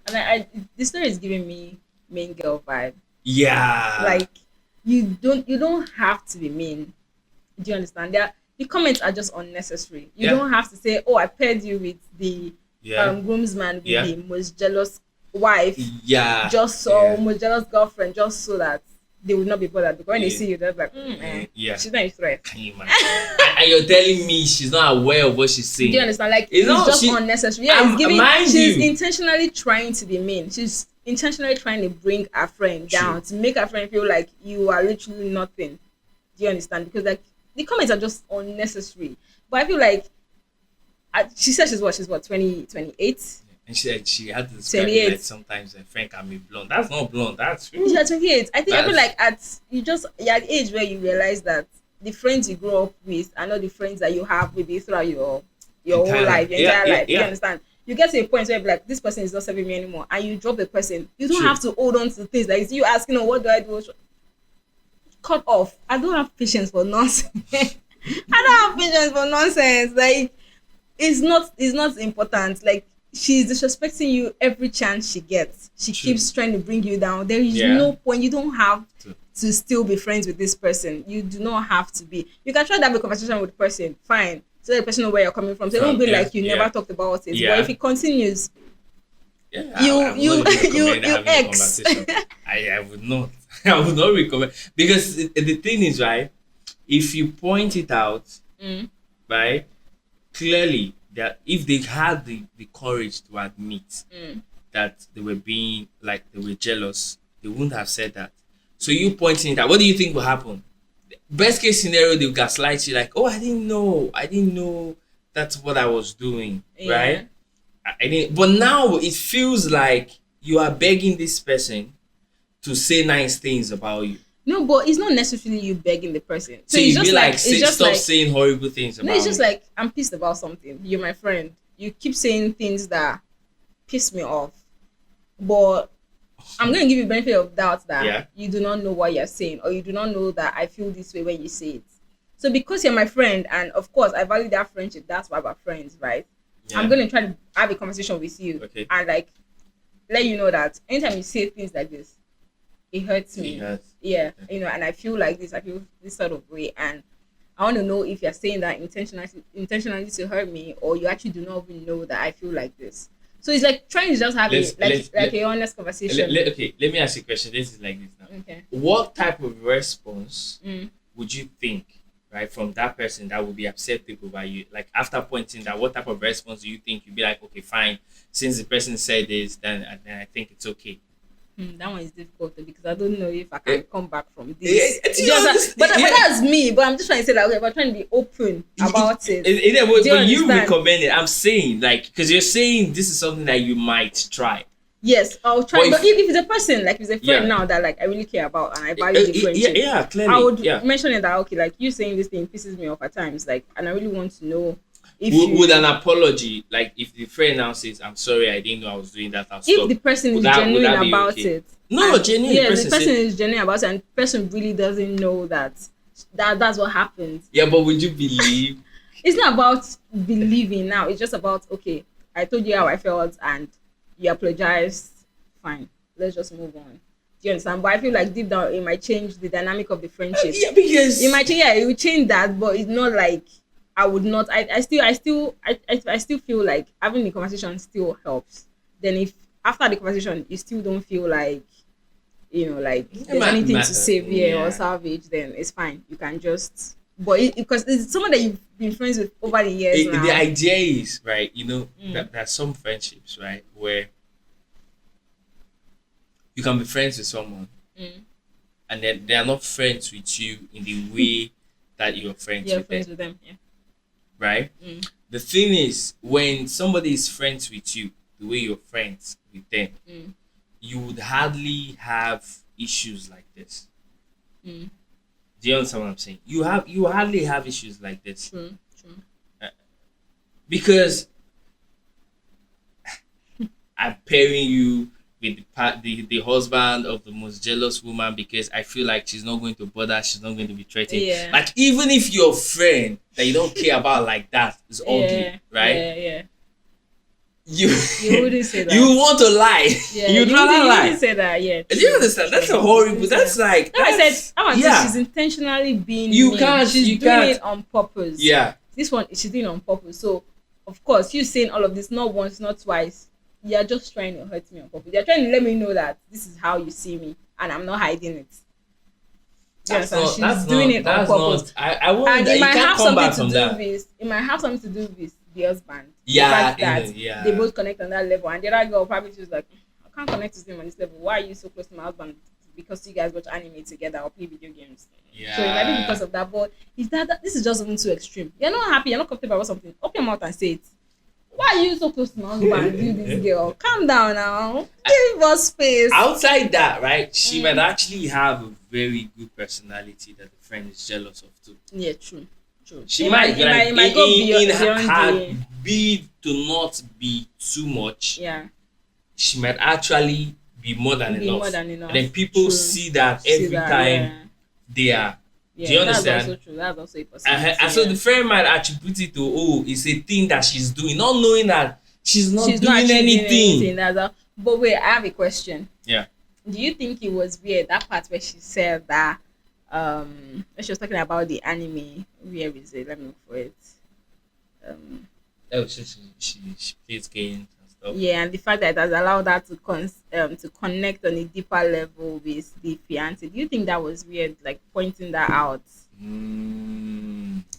And I this story is giving me main girl vibe. Yeah. Like you don't have to be mean. Do you understand? The comments are just unnecessary. You Yeah. don't have to say, "Oh, I paired you with the Yeah. groomsman with Yeah. the most jealous wife, Yeah. just so Yeah. most jealous girlfriend, just so that they would not be bothered." Because when they Yeah. see you, they're like, Yeah. she's not a threat." Can you imagine? and you're telling me she's not aware of what she's saying. Do you understand? Like It's it's not- just she- unnecessary. Yeah, it's giving. mind She's you. intentionally trying to be mean. She's intentionally trying to bring her friend True. down to make her friend feel like you are literally nothing. Do you understand? Because like the comments are just unnecessary. But I feel like she said she's what 28. And she said she had to describe it 28. like sometimes a friend can be blonde. That's not blonde. That's She's at 28. I feel That's- like you're at the age where you realize that the friends you grow up with are not the friends that you have maybe throughout your whole Entire life, life. your Yeah, entire yeah, life. You yeah. understand? You get to a point where you're like, this person is not serving me anymore, and you drop the person. You don't True. have to hold on to things like you asking, what do I do? Cut off. I don't have patience for nonsense. I don't have patience for nonsense. Like it's not important. Like she's disrespecting you every chance she gets. She True. keeps trying to bring you down. There is Yeah. no point. You don't have True. to still be friends with this person. You do not have to be. You can try to have a conversation with the person, fine. So the person know where you're coming from. So don't be Yeah, like you yeah. never talked about it. Yeah. But if it continues, Yeah, You- I would you- not even you- recommend you having a ex. conversation. I would not. I would not recommend because the thing is right. If you point it out, right, clearly that if they had the courage to admit that they were being like they were jealous, they wouldn't have said that. So you pointing it out, what do you think will happen? Best case scenario, they'll gaslight you like, oh, I didn't know that's what I was doing, Yeah. right? I didn't, but now it feels like you are begging this person to say nice things about you. no, but it's not necessarily you begging the person. So it's you just be like, it's just stop like saying horrible things about no, it's just me. like I'm pissed about something. You're my friend. You keep saying things that piss me off, but I'm going to give you benefit of doubt that Yeah. you do not know what you're saying, or you do not know that I feel this way when you say it. So because you're my friend, and of course I value that friendship, that's why we're friends, right? Yeah. I'm going to try to have a conversation with you Okay. and like let you know that anytime you say things like this, it hurts me. It hurts. Yeah, and I feel like this. I feel this sort of way, and I want to know if you're saying that intentionally to hurt me, or you actually do not even know that I feel like this. So it's like trying to just have a honest conversation. Okay, let me ask you a question. This is like this now. Okay. What type of response Mm. would you think, right, from that person that would be acceptable by you? Like after pointing that, what type of response do you think you'd be like, okay, fine, since the person said this, then I think it's okay. That one is difficult though, because I don't know if I Eh, can come back from this. do Do you you understand? understand? But Yeah. that's me. But I'm just trying to say that, okay, we're trying to be open about it. Yeah, but Do you you understand? recommend it. I'm saying, like, because you're saying this is something that you might try. Yes, I'll try. But But if it's a person, like if it's a friend Yeah. now that like I really care about and I value the Yeah, friendship, yeah, clearly. I would Yeah. mention it that, okay, like you saying this thing pisses me off at times, like, and I really want to know if Would an apology, like if the friend now says, "I'm sorry, I didn't know I was doing that," I'll if stop. the person is Would that genuine be about okay? it. No, And genuine. yeah, The the person person said, is genuine about it, and the person really doesn't know that's what happened. yeah, but would you believe? It's not about believing now. It's just about, okay, I told you how I felt and you apologized. Fine, let's just move on. Do you understand? But I feel like deep down it might change the dynamic of the friendship. Yeah, because It might change. Yeah, it will change that, but it's not like I would not. I still feel like having the conversation still helps. Then if after the conversation you still don't feel like, like there's anything to save here or salvage, then it's fine. You can just. But because it's someone that you've been friends with over the years now. the idea is, right, that Mm. there are some friendships, right, where you can be friends with someone Mm. and then they are not friends with you in the way that you're friends You're with friends them, with them. Yeah. right? Mm. The thing is, when somebody is friends with you the way you're friends with them, Mm. you would hardly have issues like this. Mm. Do you understand what I'm saying? You hardly have issues like this True. True. because I'm pairing you with the husband of the most jealous woman because I feel like she's not going to bother, she's not going to be threatened. Yeah. Like, even if your friend that you don't care about like that is ugly, Yeah. right? Yeah. Yeah. You wouldn't say that. you want to lie. Yeah, You'd you rather wouldn't lie. say that. Yeah. Do you understand? That's a horrible. That's like. No, I That's, said, I yeah. she's intentionally being You mean. can't- She's you doing can't. it on purpose. Yeah. This one, she's doing it on purpose. So, of course, you saying all of this not once, not twice. You're just trying to hurt me on purpose. You're trying to let me know that this is how you see me, and I'm not hiding it. You understand? She's doing it on purpose. I won't. And it You might can't have come back something from to do that. with it might have something to do with the husband. Yeah, The fact that yeah. they both connect on that level, and the other girl probably was like, I can't connect with him on this level. Why are you so close to my husband? Because you guys watch anime together or play video games. Yeah. So it might be because of that. But is that this is just something too extreme? You're not happy. You're not comfortable about something. Open your mouth and say it. Why are you so close to my husband? Do this girl? Calm down now. Give us space. Outside that, right? She might actually have a very good personality that the friend is jealous of too. Yeah, true. True. She might, like, it might go beyond her the. bid to not be too much. Yeah. She might actually be more than Be enough. more than enough. And then people True. see that See every that, time yeah. they are. Yeah, Do you understand? That's also true. That's also a possibility. And so the friend might attribute it to, oh, it's a thing that she's doing, not knowing that she's not doing actually anything. That's all. But wait, I have a question. Yeah. Do you think it was weird that part where she said that when she was talking about the anime? Where is it? Let me look for it. Oh, she plays games and stuff. Yeah, and the fact that it has allowed her to connect on a deeper level with the fiance. Do you think that was weird? Like pointing that out.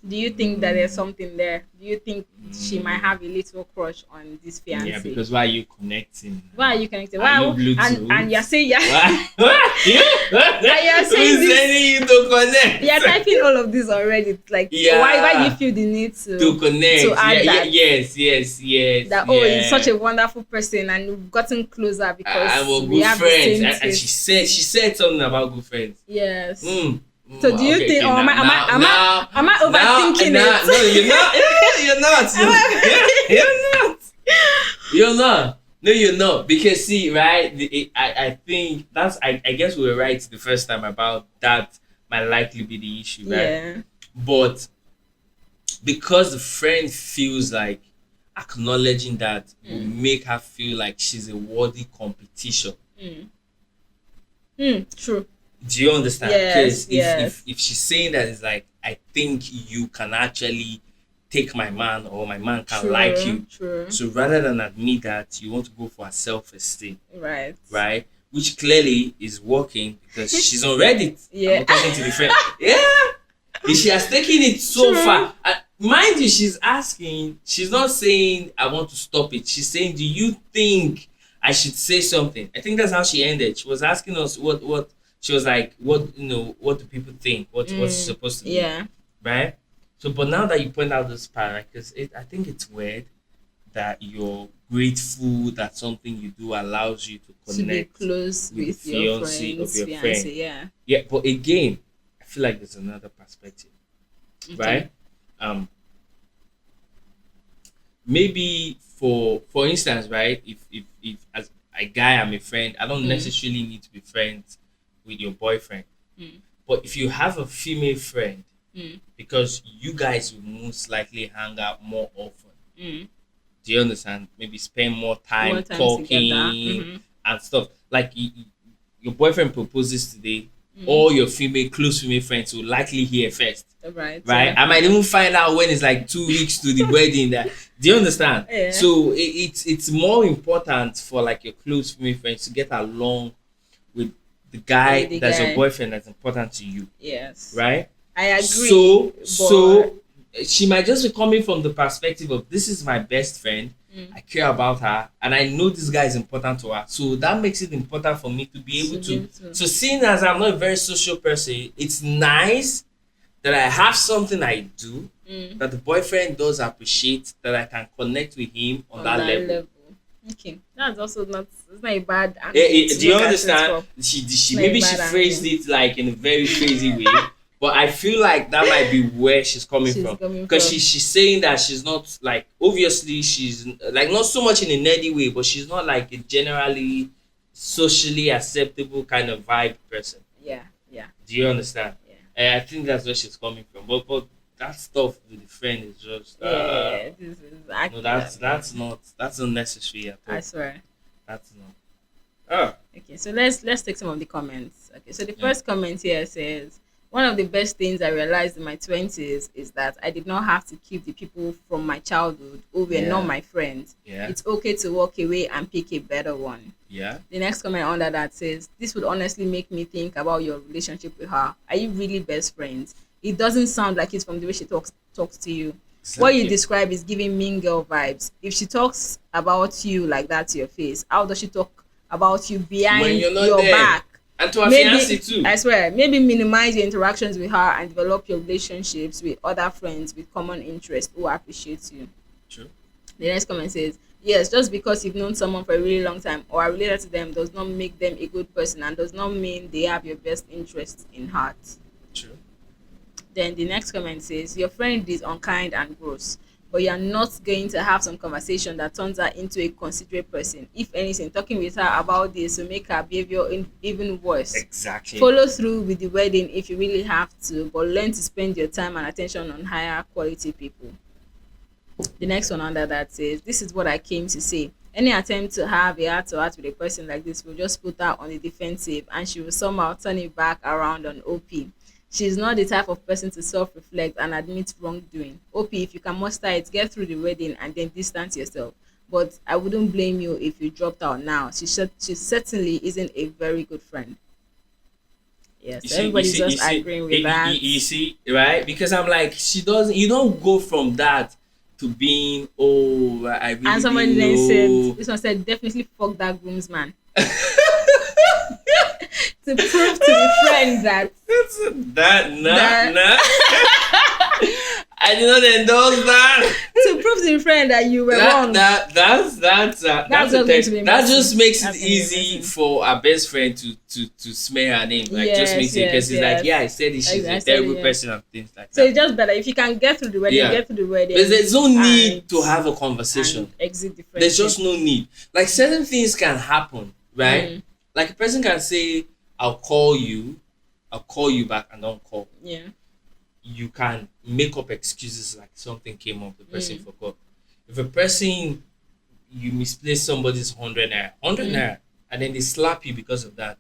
Do you think that there's something there? Do you think she might have a little crush on this fiance? Yeah, because why are you connecting? Why are you connected? Are Why? you Bluetooth? And you're saying Why? You're saying this- sending you to connect. you're typing all of this already. It's like, Yeah. why do you feel the need To connect. to add Yeah, that? yes. That he's such a wonderful person and we've gotten closer because I'm a we good have friend. the same And taste. she said something about good friends. Yes. So do you think, or am I overthinking it? No, you're not. You're not. You're not. You're not. No, you're not. Because see, right? I think that's. I guess we were right the first time about that might likely be the issue, right? Yeah. But because the friend feels like acknowledging that will make her feel like she's a worthy competition. True. Do you understand? Yes, Because if she's saying that, it's like, I think you can actually take my man or my man can like you. True. So rather than admit that, you want to go for her self-esteem, Right. right? Which clearly is working because she's on Reddit. Yeah. I'm talking to the friend. Yeah. She has taken it so True. far. Mind you, she's asking, she's not saying, I want to stop it. She's saying, do you think I should say something. I think that's how she ended. She was asking us what she was like, what do people think? What's supposed to be, Yeah. right? So, but now that you point out this part, because I think it's weird that you're grateful that something you do allows you to To be connect close with the with your fiance of friends, your friend. fiance, yeah. Yeah, but again, I feel like there's another perspective, Okay. right? Maybe for instance, right? If as a guy I'm a friend, I don't necessarily need to be friends with your boyfriend. Mm. But if you have a female friend, Mm. because you guys will most likely hang out more often. Mm. Do you understand? Maybe spend more time More time talking together. and stuff. Like your boyfriend proposes today, Mm. all your close female friends will likely hear first. Right. Right? I might even find out when it's like 2 weeks to the wedding. That do you understand? Yeah. So it's more important for like your close female friends to get along with the guy With the that's guy. your boyfriend that's important to you. Yes. Right? I agree. So she might just be coming from the perspective of this is my best friend. I care about her and I know this guy is important to her. So that makes it important for me to be able to. So seeing as I'm not a very social person, it's nice that I have something I do that the boyfriend does appreciate, that I can connect with him on that level. Okay, that's also not. It's not a bad. Do you understand? She maybe she phrased it like in a very crazy way, but I feel like that might be where she's coming from, because she's saying that she's not like, obviously she's like not so much in a nerdy way, but she's not like a generally socially acceptable kind of vibe person. Yeah. Do you understand? Yeah. I think that's where she's coming from, but that stuff with the friend is just this is no, that's not unnecessary at all. I swear. That's not. Okay, so let's take some of the comments. Okay, so the first comment here says, one of the best things I realized in my 20s is that I did not have to keep the people from my childhood who were not my friends. Yeah. It's okay to walk away and pick a better one. Yeah. The next comment under that says, this would honestly make me think about your relationship with her. Are you really best friends? It doesn't sound like it's from the way she talks to you. Exactly. What you describe is giving mean girl vibes. If she talks about you like that to your face, how does she talk about you behind your back? And to her fiancé too. I swear, maybe minimize your interactions with her and develop your relationships with other friends with common interests who appreciate you. True. The next comment says, yes, just because you've known someone for a really long time or are related to them does not make them a good person and does not mean they have your best interests in heart. True. Then the next comment says, your friend is unkind and gross, but you are not going to have some conversation that turns her into a considerate person. If anything, talking with her about this will make her behavior even worse. Exactly. Follow through with the wedding if you really have to, but learn to spend your time and attention on higher quality people. The next one under that says, this is what I came to say. Any attempt to have a heart-to-heart with a person like this will just put her on the defensive and she will somehow turn it back around on OP. She's not the type of person to self-reflect and admit wrongdoing. OP, if you can muster it, get through the wedding and then distance yourself. But I wouldn't blame you if you dropped out now. She certainly isn't a very good friend. Yes, everybody's just agreeing with that. You see, right? Because I'm like, you don't go from that to being, oh, I really and somebody then said, this one said, definitely fuck that groomsman. To prove to the friend that I did not endorse that. To prove to the friend that you were wrong. That just makes it easy for our best friend to smear her name. Like just makes it, because it's like, yeah, I said she's a terrible person and things like that. So it's just better if you can get through the wedding, get through the wedding. But there's no need to have a conversation. Exit the friendship. There's just no need. Like certain things can happen, right? Like a person can say, I'll call you back and don't call. Yeah. You can make up excuses like something came up, the person forgot. If a person, you misplace somebody's 100 naira, and then they slap you because of that,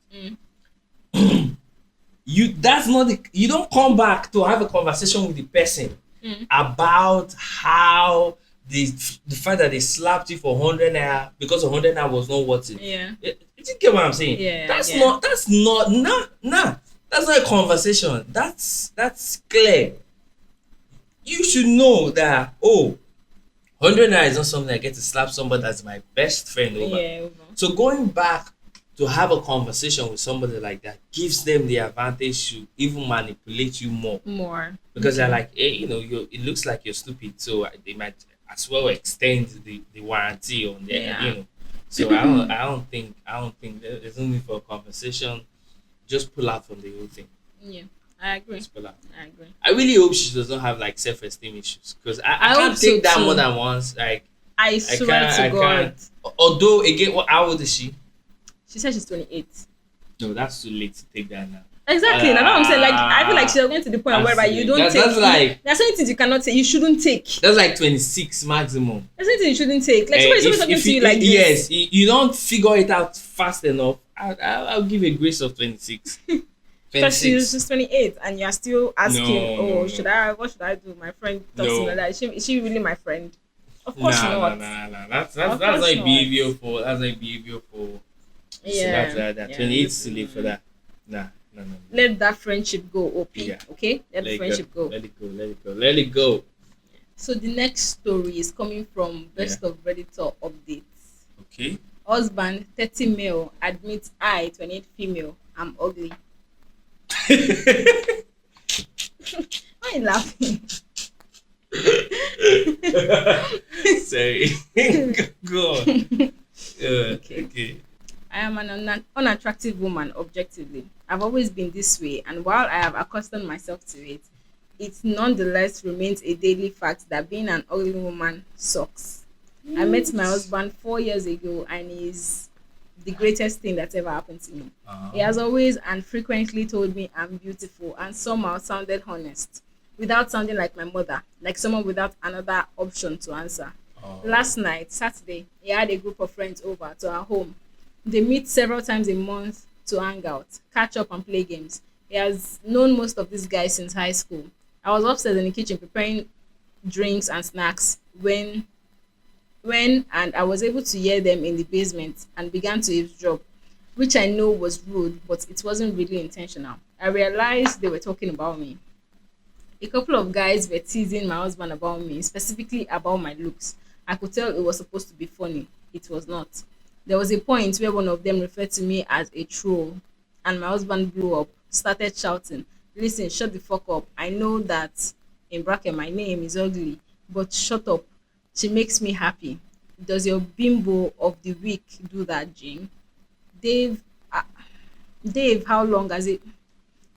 you don't come back to have a conversation with the person about how the fact that they slapped you for 100 naira because 100 naira was not worth it. Yeah. You get what I'm saying? Yeah. That's not a conversation. That's clear. You should know that 100 naira is not something I get to slap somebody that's my best friend over. Yeah, So going back to have a conversation with somebody like that gives them the advantage to even manipulate you more More. because they're Okay. like, hey, it looks like you're stupid, so they might as well extend the warranty on their. Yeah. So I don't think there's no need for a conversation. Just pull out from the whole thing. Yeah. I agree. Just pull out. I agree. I really hope she does not have like self-esteem issues because I I hope can't so take that more too. than once. Like I I swear can't, to I God. can't. Although again, how old is she? She said she's 28. No, that's too late to take that now. Exactly. That's what I'm saying. Like, I feel like she's going to the point That's whereby too you late. don't take. That's like There's certain things you cannot take. You shouldn't take. that's like 26 maximum. There's certain things you shouldn't take. Like, somebody talking to you like this. Yes, you don't figure it out fast enough. I'll give a grace of 26. Because she's 26. just 28 and you're still asking, No, no. what should I do? My friend talks to No. me like that. Is she really my friend? Of Nah, course nah, not. nah, nah. That's Of not course a not. behavior for. That's not a behavior for. Yeah. That Yeah. 28 is too late for that. Nah, no, no. Let that friendship go, OP. Yeah. Okay? Let the Let it friendship go. Let it go. Let it go. Let it go. So the next story is coming from Best of Redditor updates. Okay. Husband 30 male admits I 28 female. I'm ugly. Why are you laughing? Sorry. Go on. Okay. I am an unattractive woman, objectively. I've always been this way, and while I have accustomed myself to it, it nonetheless remains a daily fact that being an ugly woman sucks. I met my husband 4 years ago, and he's the greatest thing that's ever happened to me. He has always and frequently told me I'm beautiful and somehow sounded honest, without sounding like my mother, like someone without another option to answer. Last night, Saturday, he had a group of friends over to our home. They meet several times a month to hang out, catch up, and play games. He has known most of these guys since high school. I was upstairs in the kitchen preparing drinks and snacks when and I was able to hear them in the basement and began to eavesdrop, which I know was rude, but it wasn't really intentional. I realized they were talking about me. A couple of guys were teasing my husband about me, specifically about my looks. I could tell it was supposed to be funny. It was not. There was a point where one of them referred to me as a troll, and my husband blew up, started shouting, "Listen, shut the fuck up. I know that, in bracket, my name is ugly, but shut up. She makes me happy. Does your bimbo of the week do that, Jim? Dave, uh, Dave, how long has it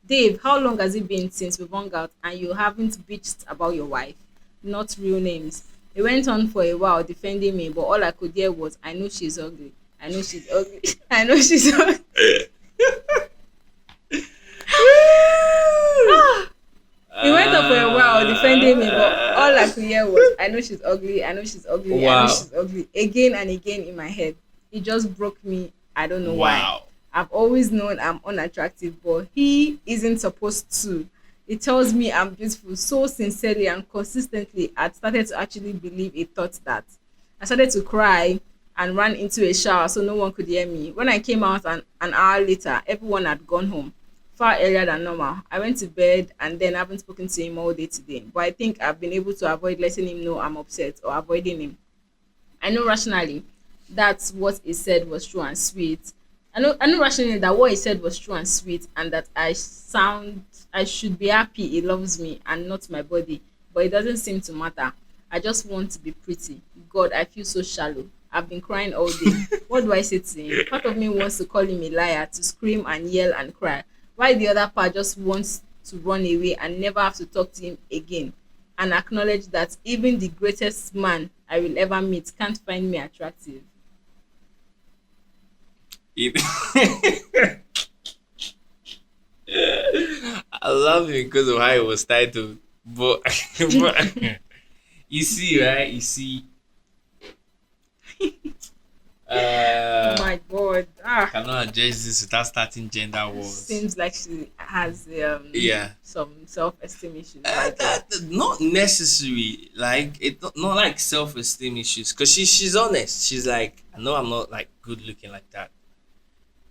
Dave, how long has it been since we've hung out and you haven't bitched about your wife? Not real names." He went on for a while defending me, but all I could hear was, "I know she's ugly. I know she's ugly. I know she's ugly." He went on for a while defending me, but all I could hear was, "I know she's ugly. I know she's ugly. I know Wow. she's ugly." Again and again in my head. It just broke me. I don't know why. Wow. I've always known I'm unattractive, but he isn't supposed to. He tells me I'm beautiful so sincerely and consistently. I started to actually believe he thought that. I started to cry and ran into a shower so no one could hear me. When I came out an hour later, everyone had gone home far earlier than normal. I went to bed and then I haven't spoken to him all day today. But I think I've been able to avoid letting him know I'm upset or avoiding him. I know rationally that what he said was true and sweet. I know rationally that what he said was true and sweet, and that I should be happy he loves me and not my body. But it doesn't seem to matter. I just want to be pretty. God, I feel so shallow. I've been crying all day. What do I say to him? Part of me wants to call him a liar, to scream and yell and cry, while the other part just wants to run away and never have to talk to him again, and acknowledge that even the greatest man I will ever meet can't find me attractive. It- I love it because of how it was titled. But, but you see, right? You see, Oh my God. cannot address this without starting gender wars. Seems like she has Yeah. some self-esteem issues. Like Not necessary, like it not like self-esteem issues, because she's honest. She's like, I know I'm not like good looking like that.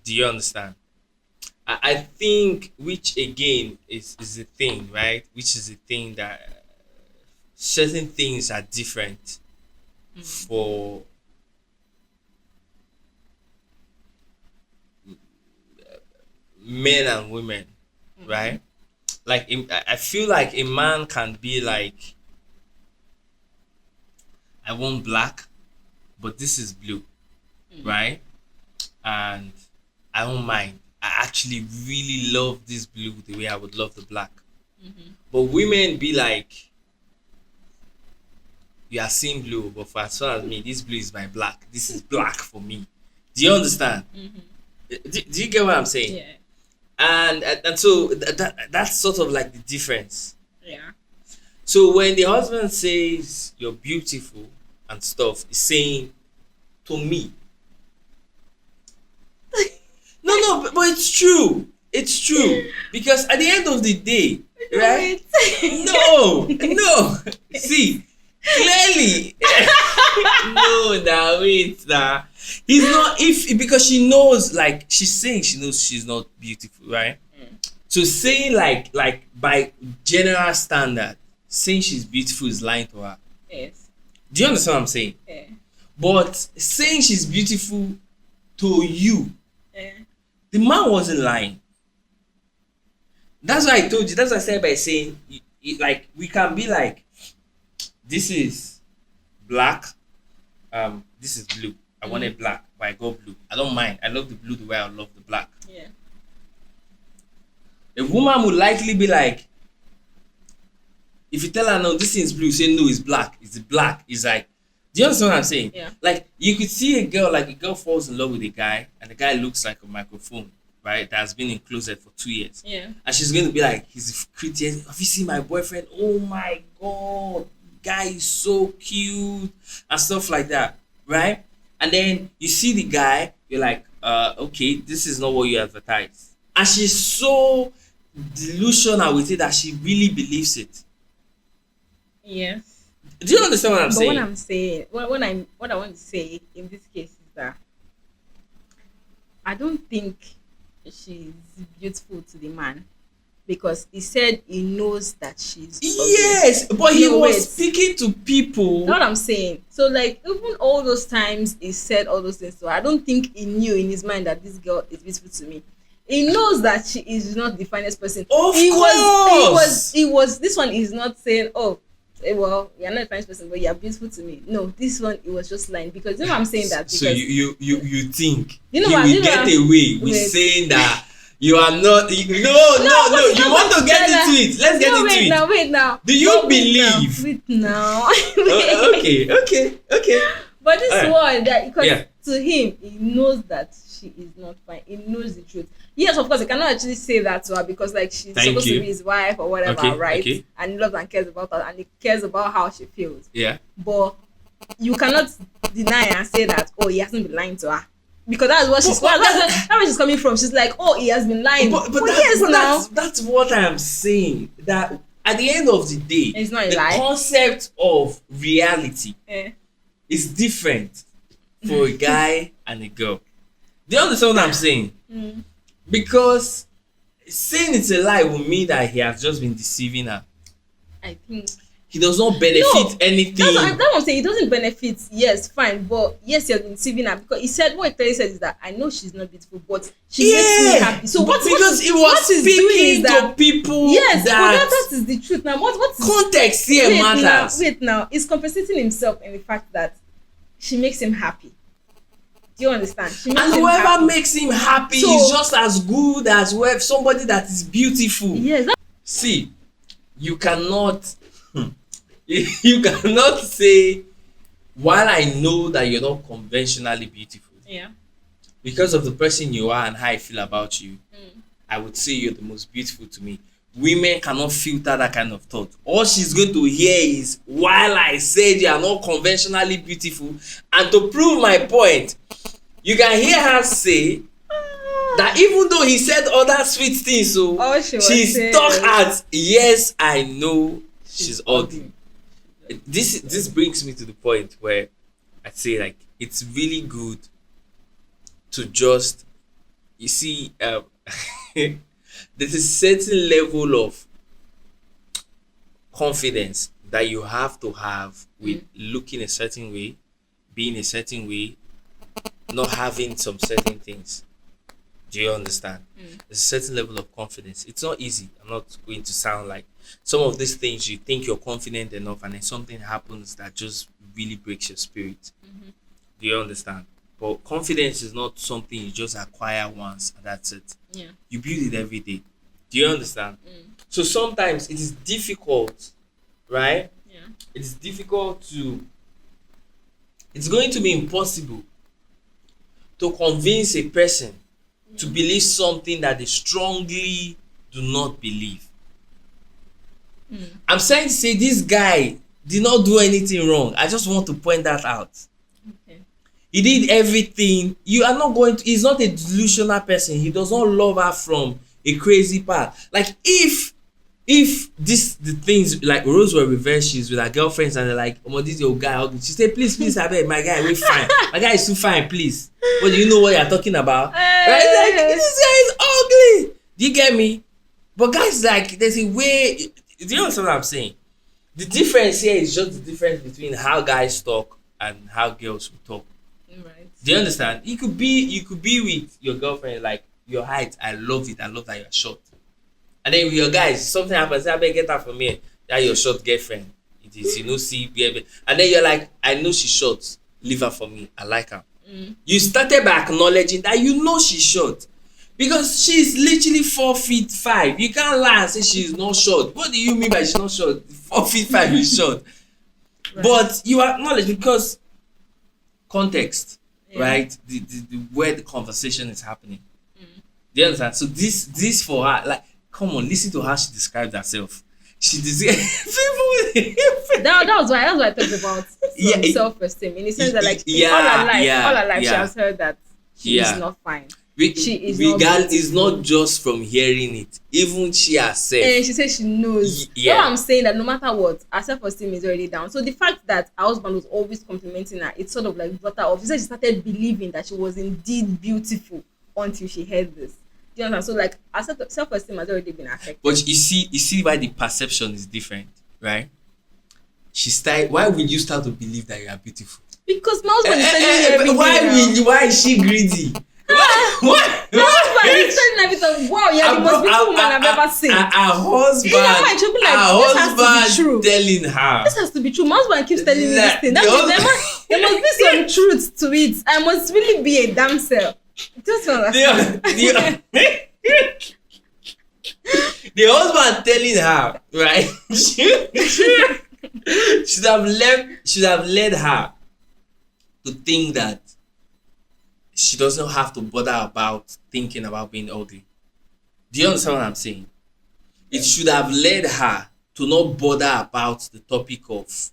Do you understand? I think, which again is the thing, right? Which is the thing that certain things are different for men and women, right? Like I feel like a man can be like, I want black, but this is blue, right? And I don't mind. I actually really love this blue the way I would love the black. But women be like, you are seeing blue, but for as far as me, this blue is my black. This is black for me. Do you understand? Do you get what I'm saying? Yeah. And so that's sort of like the difference. Yeah. So when the husband says you're beautiful and stuff, he's saying to me. No, but it's true. It's true. Because at the end of the day, right? No. See, clearly. Wait. He's not, because she knows, like, she's saying she knows she's not beautiful, right? So saying like by general standard, saying she's beautiful is lying to her. Yes. Do you understand what I'm saying? Yeah. But saying she's beautiful to you, Yeah. the man wasn't lying. That's why I told you. That's what I said by saying, like, we can be like, this is black, this is blue. I wanted black, but I got blue. I don't mind. I love the blue the way I love the black. Yeah. A woman would likely be like, if you tell her no, this thing is blue, say no, it's black. It's black. It's like, do you understand what I'm saying? Yeah. Like, you could see a girl falls in love with a guy, and the guy looks like a microphone, right? That's been in closet for 2 years. Yeah. And she's going to be like, he's a Christian. Have you seen my boyfriend? Oh my God, guy is so cute, and stuff like that, right? And then you see the guy, you're like, okay, this is not what you advertise. And she's so delusional with it that she really believes it. Yes. Do you understand what I'm saying? But what I'm saying, what I want to say in this case is that I don't think she's beautiful to the man, because he said he knows that she's yes, ugly. but he No, was wait. speaking to people. Know what I'm saying? So, like, even all those times he said all those things, so I don't think he knew in his mind that this girl is beautiful to me. He knows that she is not the finest person. Of course. He was. This one is not saying, oh, well, you're not the finest person, but you're beautiful to me. No, this one, it was just lying, because you know why I'm saying that. Because So you think You know he what- will you know get what- away with wait. saying that you are not? No. but You it's want not to get that- into it? Let's get no, into wait it. now, wait now. Do you No, believe? Wait now. Okay. But this Alright. one, that because Yeah. to him, he knows that she is not fine. He knows the truth. Yes, of course, he cannot actually say that to her, because, like, she's Thank supposed you. to be his wife or whatever, Okay, right? okay. And he loves and cares about her, and he cares about how she feels. Yeah. But you cannot deny and say that, oh, he hasn't been lying to her, because that's what she's. But- That's where she's coming from. She's like, oh, he has been lying. But yes, now that's what I'm saying. That at the end of the day, It's not a the lie. concept of reality Eh, is different for a guy and a girl. Do you understand what I'm saying? Because saying it's a lie will mean that he has just been deceiving her. I think. He does not benefit anything. That's what I'm saying. He doesn't benefit. Yes, fine, but yes, you're deceiving her, because he said, what he clearly said is that I know she's not beautiful, but she makes me happy. So because he was what he's doing speaking is that, to people yes, that, that is the truth. Now, what is context here matters. Wait now, he's compensating himself in the fact that she makes him happy. Do you understand? She makes And him whoever happy. makes him happy So- is just as good as somebody that is beautiful. Yes, See, you cannot you cannot say, while I know that you're not conventionally beautiful, yeah. because of the person you are and how I feel about you, I would say you're the most beautiful to me. Women cannot filter that kind of thought. All she's going to hear is, while I said you are not conventionally beautiful, and to prove my point, you can hear her say that even though he said other sweet things, so All she was she's saying stuck is, at, yes, I know she's ugly. This brings me to the point where I say, like, it's really good to just, you see, there's a certain level of confidence that you have to have with looking a certain way, being a certain way, not having some certain things. Do you understand? Mm. There's a certain level of confidence. It's not easy. I'm not going to sound like some of these things you think you're confident enough, and then something happens that just really breaks your spirit. Mm-hmm. Do you understand? But confidence is not something you just acquire once and that's it. Yeah. You build it every day. Do you understand? Mm. So sometimes it is difficult, right? Yeah. It's difficult to, it's going to be impossible to convince a person to believe something that they strongly do not believe. Mm. I'm saying to say this guy did not do anything wrong. I just want to point that out. Okay. He did everything. You are not going to, he's not a delusional person. He does not love her from a crazy part. Like if this the things like roles were reversed, she's with her girlfriends and they're like, oh, this your guy ugly. She said, please, abeg, my guy, we fine. My guy is too fine, please. But do you know what you're talking about? Right? Like, this guy is ugly. Do you get me? But guys, like, there's a way. Do you understand what I'm saying? The difference here is just the difference between how guys talk and how girls will talk. Right. Do you understand? You could be with your girlfriend, like, your height, I love it. I love that you're short. And then with your guys, something happens, I better get her from here. That your short girlfriend. It is, see, and then you're like, I know she's short. Leave her for me. I like her. Mm. You started by acknowledging that you know she's short. Because she's literally 4'5". You can't lie and say she's not short. What do you mean by she's not short? 4'5" is short. Right. But you acknowledge because context, right? The where the conversation is happening. Mm. Do you understand? So this for her, like, come on, listen to how she described herself. She described that was why I talked about self-esteem in the sense that, like, all her life she has heard that she is not fine. It's not just from hearing it, even she herself. And she says she knows. Yeah. So I'm saying that no matter what, her self-esteem is already down. So the fact that her husband was always complimenting her, it sort of like brought her off. She said she started believing that she was indeed beautiful until she heard this. Do you understand? So like her self-esteem has already been affected. But you see why the perception is different, right? Why will you start to believe that you are beautiful? Because my husband is telling me why is she greedy? What? He's telling everything. Wow, you're the most beautiful woman I've ever seen. Her husband, telling her. This has to be true. My husband keeps telling me this thing. There must be some truth to it. I must really be a damsel. Just understand. The husband telling her, right? should have led her to think that she doesn't have to bother about thinking about being ugly. Do you understand what I'm saying? It should have led her to not bother about the topic of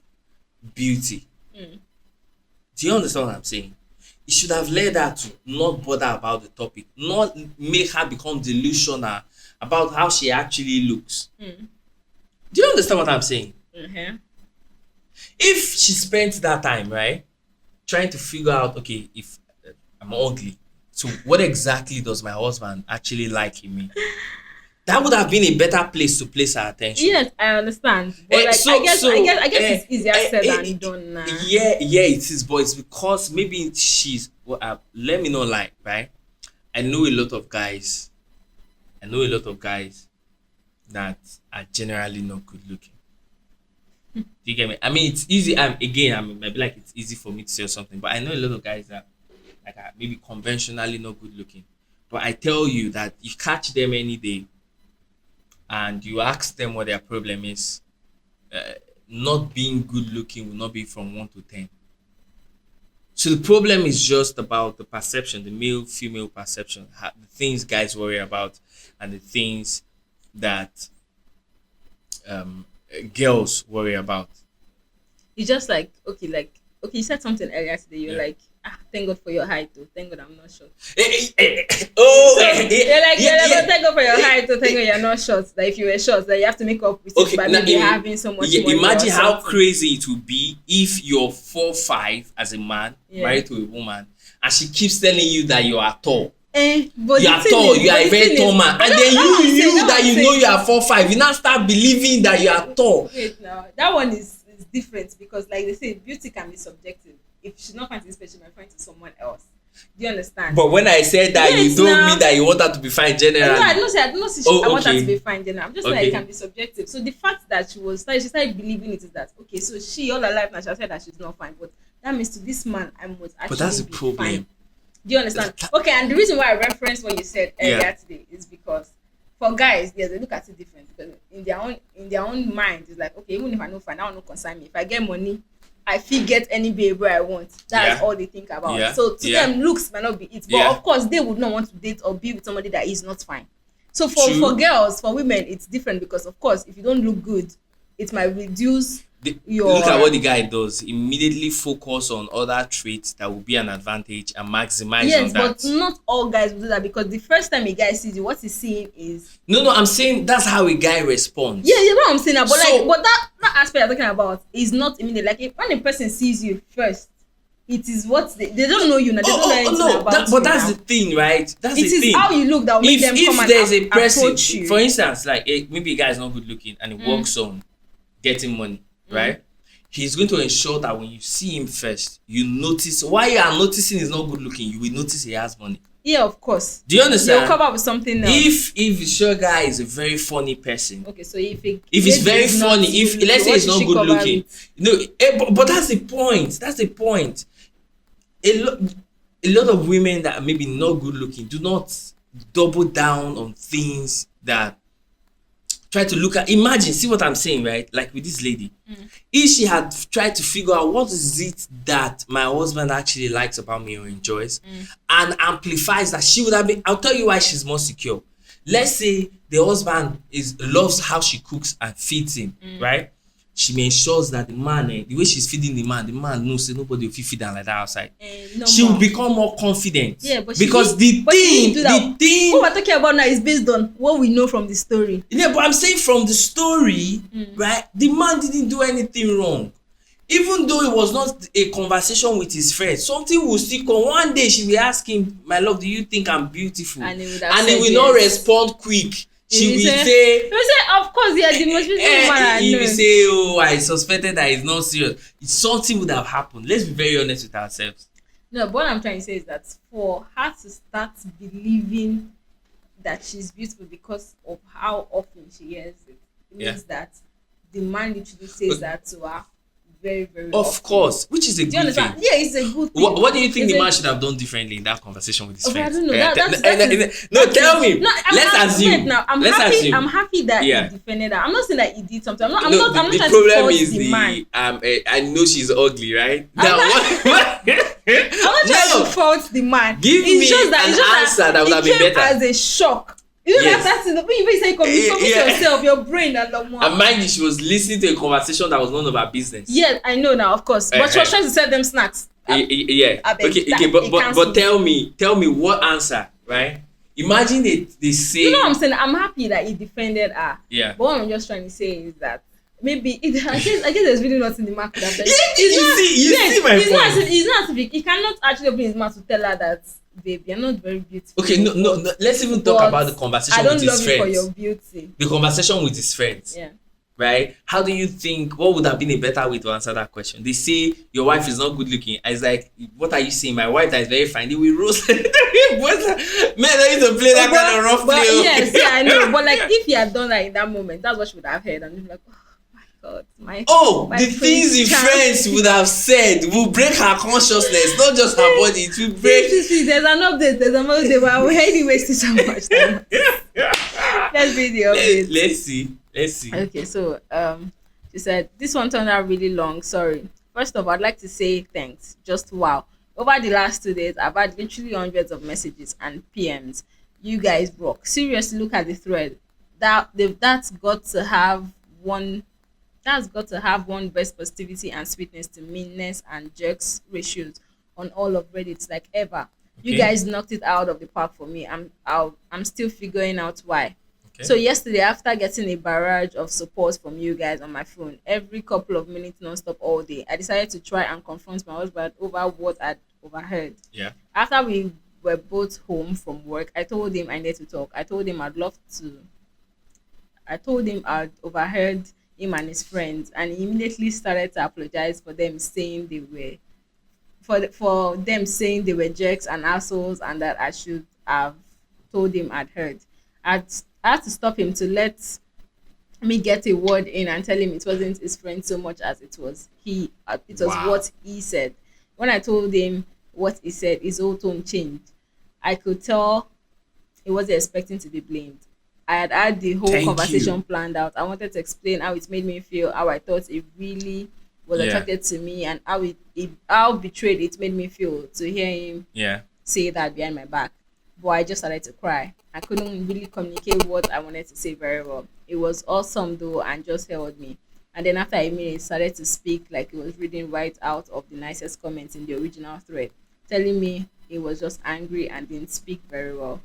beauty. Mm. Do you understand what I'm saying? It should have led her to not bother about the topic, not make her become delusional about how she actually looks. Mm. Do you understand what I'm saying? Mm-hmm. If she spent that time, right, trying to figure out, okay, if I'm ugly, so what exactly does my husband actually like in me? That would have been a better place to place her attention. Yes, I understand. But I guess it's easier said than done now. Yeah, it is, but it's because maybe she's. Let me not lie, right? I know a lot of guys that are generally not good looking. Do you get me? I mean, it's easy. Maybe like it's easy for me to say something, but I know a lot of guys that like are maybe conventionally not good looking. But I tell you that you catch them any day and you ask them what their problem is, not being good looking will not be from 1 to 10. So the problem is just about the perception, the male-female perception, the things guys worry about, and the things that girls worry about. It's just like, okay, you said something earlier today. You're like, thank God for your height, though. Thank God I'm not short. Thank God for your height, though. Thank God you're not short. That if you were short, that you have to make up with it by maybe having so much money. Imagine how crazy it would be if you're 4'5" as a man, married to a woman, and she keeps telling you that you are tall. But you are tall, you are a very tall man, and then you are 4'5", you now start believing that you are tall. Wait, now that one is different because, like they say, beauty can be subjective. If she's not finding this person, she might find it someone else. Do you understand? But when I said that, you Wait told me now. that you want her to be fine generally. No, I don't know say Oh, I want her okay. to be fine then. I'm just like Okay. it can be subjective. So the fact that she started believing it is that okay, so she all her life now she has said that she's not fine, but that means to this man I must But that's actually the be problem. fine. Do you understand? Okay, and the reason why I referenced what you said earlier Yeah. today is because for guys, yes, they look at it different because in their own mind it's like okay, even if I no fine, that will not concern me. If I get money, I feel get any baby I want. That's Yeah. all they think about. Yeah. So to Yeah. them, looks might not be it, but Yeah. of course they would not want to date or be with somebody that is not fine. So True. for girls, for women, it's different because of course if you don't look good, it might reduce your. Look at what the guy does. Immediately focus on other traits that will be an advantage and maximize on Yes, that. but not all guys will do that because the first time a guy sees you, what he's seeing is No, I'm saying that's how a guy responds. yeah, what I'm saying. But So- but that aspect I'm talking about is not immediate. Like when a person sees you first, it is what they don't know you now. They don't know anything no, about but you that's now. the thing, right? That's It the is thing. how you look that will make them come If there's a and person, approach you. for instance, like maybe a guy is not good looking and he works on getting money, right? He's going to ensure that when you see him first, you notice. Why you are noticing he's not good looking, you will notice he has money. Yeah, of course. Do you understand? They'll cover up with something else. If the sure guy is a very funny person, Okay, so if it's very funny, if let's say he's not good looking, but that's the point. That's the point. A lot of women that are maybe not good looking do not double down on things that try to look at. Imagine, see what I'm saying, right? Like with this lady, if she had tried to figure out what is it that my husband actually likes about me or enjoys, and amplifies that, she would have been. I'll tell you why she's more secure. Let's say the husband loves how she cooks and feeds him, right? She ensures that the man, the way she's feeding the man knows that nobody will feed her like that outside. No She more. will become more confident. Yeah, but because she the thing, what we're talking about now is based on what we know from the story. yeah, but I'm saying from the story, right? The man didn't do anything wrong. Even though it was not a conversation with his friend, something will still come. One day she will ask him, "My love, do you think I'm beautiful?" And he would have And he said will not yes. respond quick. She will He say, will say, of course, yeah, the most beautiful woman I he know. will say, "Oh, I suspected that he's not serious." It's something would have happened. Let's be very honest with ourselves. No, but what I'm trying to say is that for her to start believing that she's beautiful because of how often she hears it, it means that the man literally says that to her very, very Of often. course, which is a Do you good understand? thing. Yeah, it's a good thing. What do you think It's the a- man should have done differently in that conversation with his Okay, I friends? don't know. Tell me. No, Let's assume. Wait now, I'm Let's happy. assume. I'm happy that Yeah. he defended her. I'm not saying that he did something. I'm not The trying to problem fault is the man. I know she's ugly, right? Now, not- what? I'm not trying to fault the man. Give It's me just that, an it's just answer that would have been it came better. as a shock. You know Yes. that's when you say you convince Yeah. yourself, your brain and the And mind you, she was listening to a conversation that was none of her business. Yeah, I know now, of course. But she was trying to sell them snacks. Yeah. I beg Okay. that, Okay. it But cancels. tell me what answer, right? Imagine they say. You know what I'm saying? I'm happy that he defended her. Yeah. But what I'm just trying to say is that maybe I guess there's really nothing the man could have done. You see my it's not point. as if it's not as if he cannot actually open his mouth to tell her that babe, you're not very beautiful. Okay, no. Let's even talk But about the conversation I don't with his love you friends. for your beauty. The conversation with his friends. Yeah. Right? How do you think, what would have been a better way to answer that question? They say your wife is not good looking. I was like, what are you saying? My wife that is very fine. They will roast. Man, I need to play that kind of rough But play. yes, yeah, I know. But like if he had done that in that moment, that's what she would have heard and be like, oh my god, my The things the can't- friends would have said will break her consciousness, not just her body. It will break. See, there's an update, but I will hate wasting so much time. Let's be the update. Let's see. Okay, so she said this one turned out really long. Sorry. First of all, I'd like to say thanks. Just wow. Over the last 2 days, I've had literally hundreds of messages and PMs. You guys rock. Seriously, look at the thread. That's got to have one. That's got to have one best positivity and sweetness to meanness and jerks ratios on all of Reddit like ever. You Okay. guys knocked it out of the park for me. I'm still figuring out why. Okay. So yesterday, after getting a barrage of support from you guys on my phone, every couple of minutes non-stop all day, I decided to try and confront my husband over what I'd overheard. Yeah. After we were both home from work, I told him I needed to talk. I told him I'd overheard him and his friends, and he immediately started to apologize for them saying they were for them saying they were jerks and assholes and that I should have told him I'd heard. I'd, I had to stop him to let me get a word in and tell him it wasn't his friend so much as it was Wow. what he said. When I told him what he said, his whole tone changed. I could tell he wasn't expecting to be blamed. I had the whole Thank conversation you. planned out. I wanted to explain how it made me feel, how I thought it really was Yeah. attracted to me, and how betrayed it made me feel to hear him Yeah. say that behind my back. But I just started to cry. I couldn't really communicate what I wanted to say very well. It was awesome though and just held me. And then after a minute, he started to speak like he was reading right out of the nicest comments in the original thread, telling me he was just angry and didn't speak very well.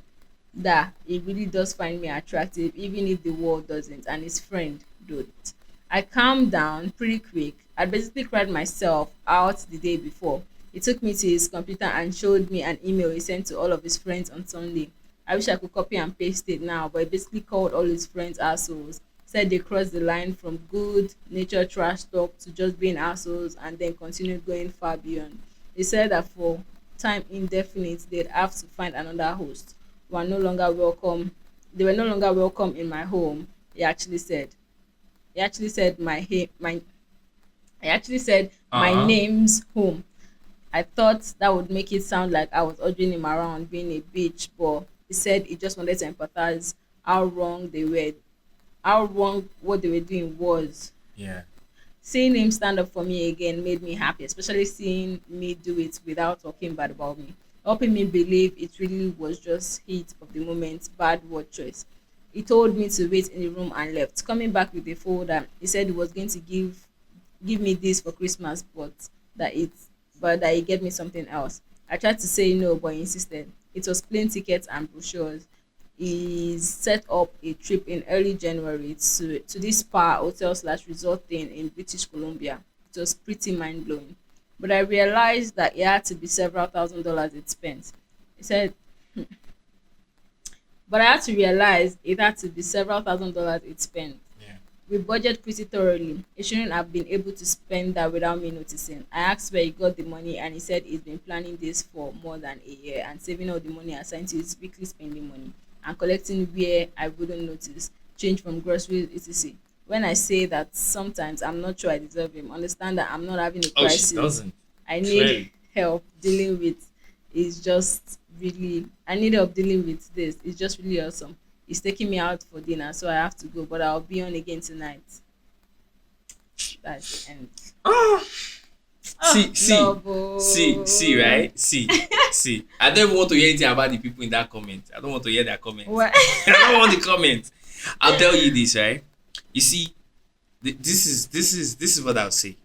That he really does find me attractive, even if the world doesn't, and his friend don't. I calmed down pretty quick. I basically cried myself out the day before. He took me to his computer and showed me an email he sent to all of his friends on Sunday. I wish I could copy and paste it now, but he basically called all his friends assholes. Said they crossed the line from good nature trash talk to just being assholes and then continued going far beyond. He said that for time indefinite they'd have to find another host. Were no longer welcome. They were no longer welcome in my home. He actually said. He actually said my I actually said my Uh-huh. name's home. I thought that would make it sound like I was ordering him around being a bitch, but he said he just wanted to empathize how wrong they were, how wrong what they were doing was. Yeah. Seeing him stand up for me again made me happy, especially seeing me do it without talking bad about me, helping me believe it really was just heat of the moment, bad word choice. He told me to wait in the room and left. Coming back with a folder, he said he was going to give me this for Christmas, that it but that he get me something else. I tried to say no, but he insisted. It was plane tickets and brochures. He set up a trip in early January to this spa hotel slash resort thing in British Columbia. It was pretty mind blowing. But I realized that it had to be several $1,000s it spent. He said, but I had to realize it had to be several $1,000s it spent. Yeah. We budget pretty thoroughly. He shouldn't have been able to spend that without me noticing. I asked where he got the money and he said he's been planning this for more than a year and saving all the money assigned to his weekly spending money and collecting where I wouldn't notice, change from groceries, etc. When I say that sometimes I'm not sure I deserve him, understand that I'm not having a Oh, she crisis. doesn't. I need Clearly. help dealing with is just really I need help dealing with this. It's just really awesome. He's taking me out for dinner, so I have to go, but I'll be on again tonight. That's the end. Ah. Oh, love. Right? See. I don't even want to hear anything about the people in that comment. I don't want to hear their comments. What? I don't want the comments. I'll tell you this, right? You see, this is what I'll say.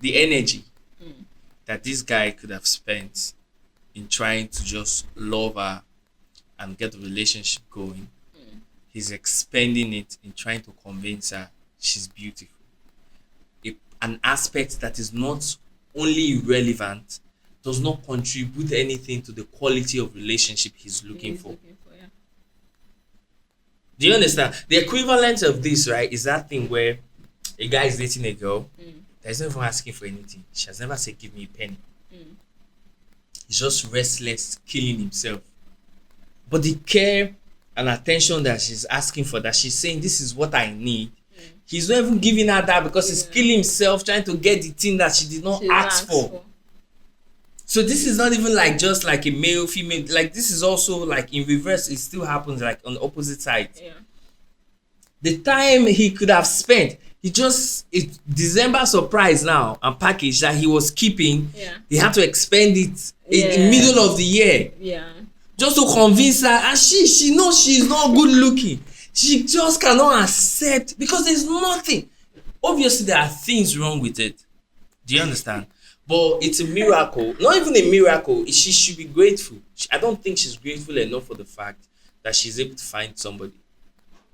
The energy that this guy could have spent in trying to just love her and get the relationship going, he's expending it in trying to convince her she's beautiful. An aspect that is not only irrelevant, does not contribute anything to the quality of relationship he's looking He's for. looking for, yeah. Do you understand? The equivalent of this, right, is that thing where a guy is dating a girl that is not even asking for anything. She has never said, "Give me a penny." He's just restless, killing himself. But the care and attention that she's asking for, that she's saying, "This is what I need," he's not even giving her that because he's killing himself trying to get the thing that she did not She's ask asked for. So this is not even like just like a male, female. Like this is also like in reverse. It still happens like on the opposite side. Yeah. The time he could have spent, it's December surprise now and package that he was keeping. Yeah. He had to expend it in the Yeah. middle of the year Yeah. just to convince her, and she knows she's not good looking. She just cannot accept because there's nothing. Obviously, there are things wrong with it. Do you understand? But it's a miracle. Not even a miracle. She should be grateful. I don't think she's grateful enough for the fact that she's able to find somebody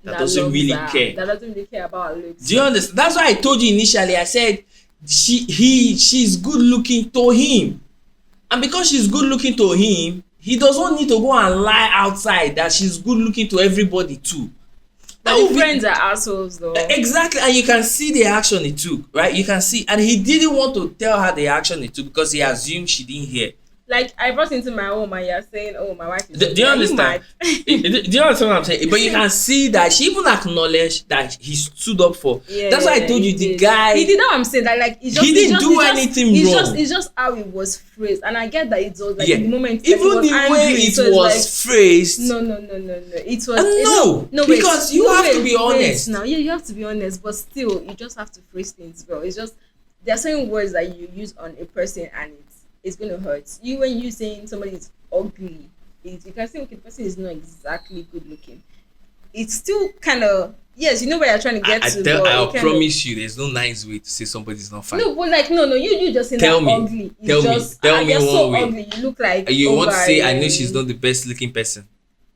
that doesn't loves really her, care. That doesn't really care about looks. Do you understand? That's why I told you initially. I said she's good looking to him, and because she's good looking to him, he doesn't need to go and lie outside that she's good looking to everybody too. That would be friends are assholes though. exactly, and you can see the action he took, right? You can see, and he didn't want to tell her the action he took because he assumed she didn't hear. Like I brought into my home and you're saying, "Oh, my wife is." Do you Are understand? Do you understand what I'm saying? But you can see that she even acknowledged that he stood up for. Yeah, That's why I told you the guy. He did not. I'm saying that like he didn't do anything wrong. It's just how it was phrased, and I get that it was like Yeah. in the moment. Even like, the way it was phrased. No. It was No, wait, because you have to be honest. Now, yeah, you have to be honest, but still, you just have to phrase things well. It's just there are certain words that you use on a person, and it's going to hurt you when you saying somebody is ugly. You can say, okay, the person is not exactly good looking. It's still kind of yes, you know where you're trying to get to. I'll promise you, there's no nice way to say somebody's not fine. No, but like no, you just saying tell that me, ugly. Tell me you're one so way. ugly. You look like You want to say I know she's not the best looking person.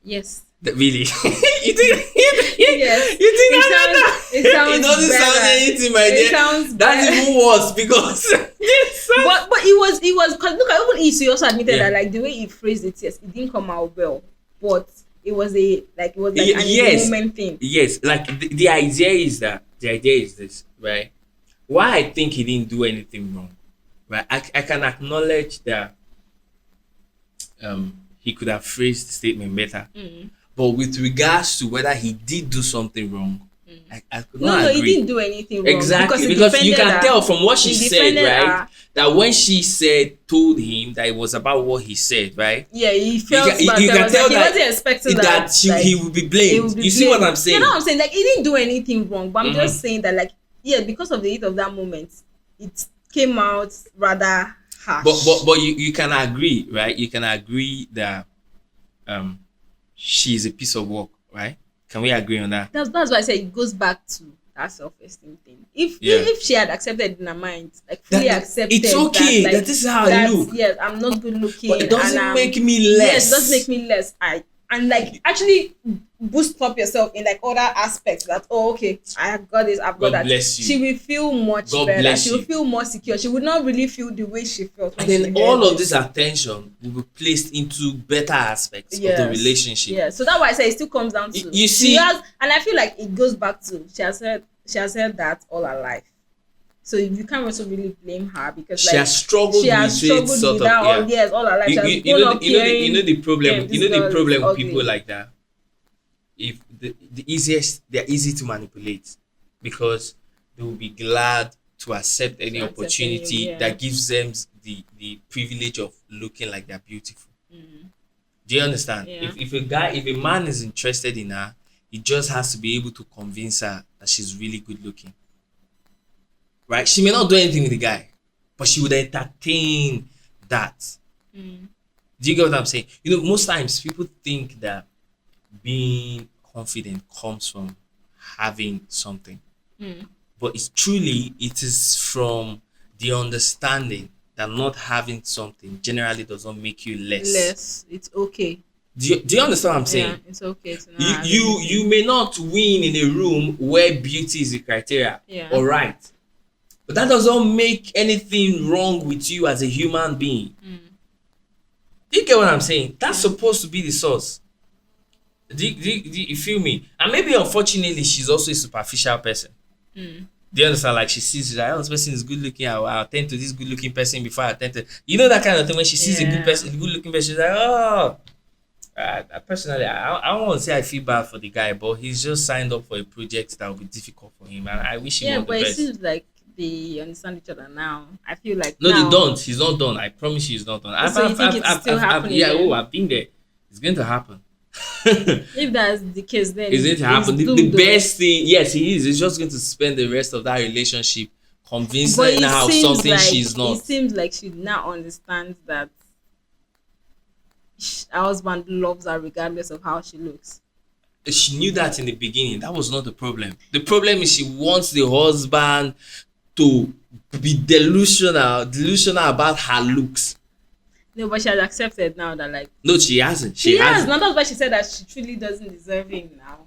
Yes. Really? You think? Yes. You think it sounds it doesn't better. sound anything, my dear. It sounds That's better. even worse because. But it was because look, even he also admitted Yeah. that like the way he phrased it, yes, it didn't come out well, but it was an Yes. moment thing. Yes, like the idea is this, right? Why I think he didn't do anything wrong, right? I can acknowledge that he could have phrased the statement better, but with regards to whether he did do something wrong, I could not No, agree. he didn't do anything wrong. Exactly, he because you defended can her. tell from what she He said, defended right? her. That when she told him that it was about what he said, right? Yeah, he felt You bad. can tell He that wasn't expecting that he would be blamed. You see what I'm saying? You know what I'm saying? Like he didn't do anything wrong, but I'm just saying that like because of the heat of that moment, it came out rather harsh. But you can agree, right? You can agree that she's a piece of work, right? Can we agree on that? That's why I said it goes back to that self-esteem thing. If she had accepted in her mind, like fully accepted, it's okay that this is how I look. Yes, I'm not good looking, But it doesn't and make me less. Yes, it doesn't make me less. And like actually boost up yourself in like other aspects that okay, I have got this, I've got God that. bless you. She will feel much God better. bless She will you. feel more secure. She would not really feel the way she felt. And then all of this attention will be placed into better aspects of the relationship. Yeah, so that's why I say it still comes down to You see, she has, and I feel like it goes back to she has heard that all her life. So you can't also really blame her because she has struggled with that all her life. You know the problem. You know the problem with people like that. If they're easy to manipulate because they will be glad to accept any opportunity that gives them the privilege of looking like they're beautiful. Do you understand? Yeah. If a man is interested in her, he just has to be able to convince her that she's really good looking. Right? She may not do anything with the guy, but she would entertain that. Do you get what I'm saying? You know, most times people think that being confident comes from having something. But it is from the understanding that not having something generally does not make you less. It's okay. Do you understand what I'm saying? Yeah, it's okay to not You may not win in a room where beauty is the criteria. Yeah. All right. But that doesn't make anything wrong with you as a human being. Do you get what I'm saying? That's supposed to be the source. Do you feel me? And maybe unfortunately she's also a superficial person. Do you understand? Like she sees like, this person is good looking. I'll attend to this good looking person before I attend to that kind of thing. When she sees a good looking person, she's like, oh. Personally, I don't want to say I feel bad for the guy, but he's just signed up for a project that will be difficult for him, and I wish him all the best. Yeah, but it seems like they understand each other now. I feel like no, now, they don't. He's not done. I promise you, he's not done. So you think it's still happening? I've been there. It's going to happen. If that's the case, then it's going to happen. The best thing, yes, he is. He's just going to spend the rest of that relationship convincing her of something she's not. It seems like she now understands that her husband loves her regardless of how she looks. She knew that in the beginning. That was not the problem. The problem is she wants the husband to be delusional about her looks. No, but she has accepted now that like. No, she hasn't. She has. Now that's why she said that she truly doesn't deserve him now.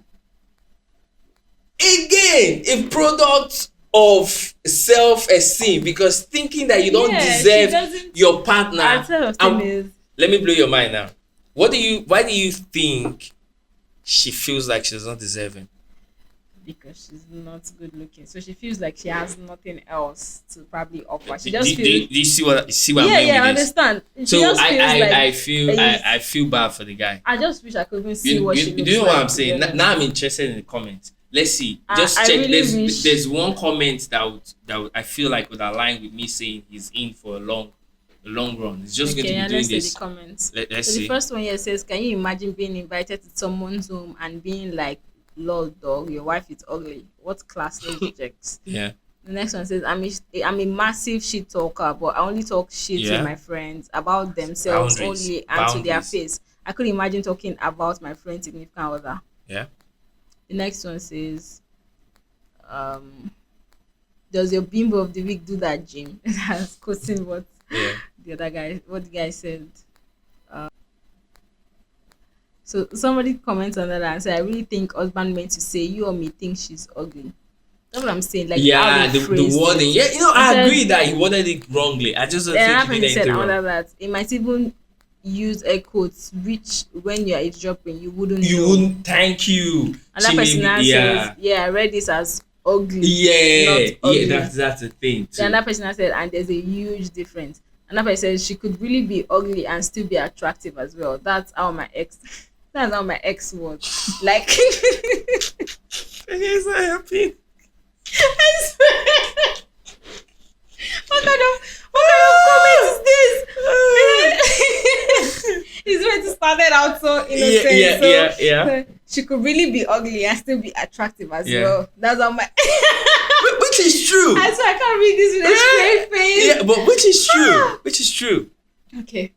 Again, a product of self-esteem, because thinking that you don't deserve your partner. Let me blow your mind now. Why do you think she feels like she's not deserving? because she's not good looking. So she feels like she has nothing else to probably offer. She Do, just do, feels, do you see what I yeah, mean yeah, I with this? understand. She So just feels like I feel bad for the guy. I just wish I could even see You, what you, she you looks know like. what I'm To be saying? honest. Now I'm interested in the comments. Let's see. Just I check. really wish. There's one comment that would, I feel like would align with me saying he's in for a long run. It's just going Okay, to be yeah, doing let's see the this. comments. Let's So the see. first one here says, "Can you imagine being invited to someone's home and being like, Lord, dog, your wife is ugly. What classless rejects?" Yeah. The next one says, I'm a massive shit talker, but I only talk shit with Yeah. my friends about themselves Boundaries. only and to their Boundaries. face. I could imagine talking about my friend's significant other." Yeah. The next one says, um, "Does your bimbo of the week do that, Jim?" That's quoting Yeah. what the guy said. So somebody comments on that and say, "I really think husband meant to say you or me think she's ugly." That's what I'm saying. Like how Yeah. they The phrased wording. it. Yeah. He I said, agree that he worded it wrongly. I just don't then think another he did person said anything wrong. under that it might even use air quotes, which when you're eavesdropping you wouldn't You know. wouldn't. Thank you. Another She may person be. now Yeah. says, "Yeah, I read this as ugly, Yeah. not ugly." Yeah. That's the thing Then too. another person now said, "And there's a huge difference." Another person says, "She could really be ugly and still be attractive as well." That's how my ex. That's how my ex was. Like, He's so happy. I swear. What kind of comment is this? It's when it started out so innocent. Yeah. She could really be ugly and still be attractive as Yeah. well. That's how my. Which is true. I swear I can't read this with a straight face. Yeah, but which is true. Which is true. Okay.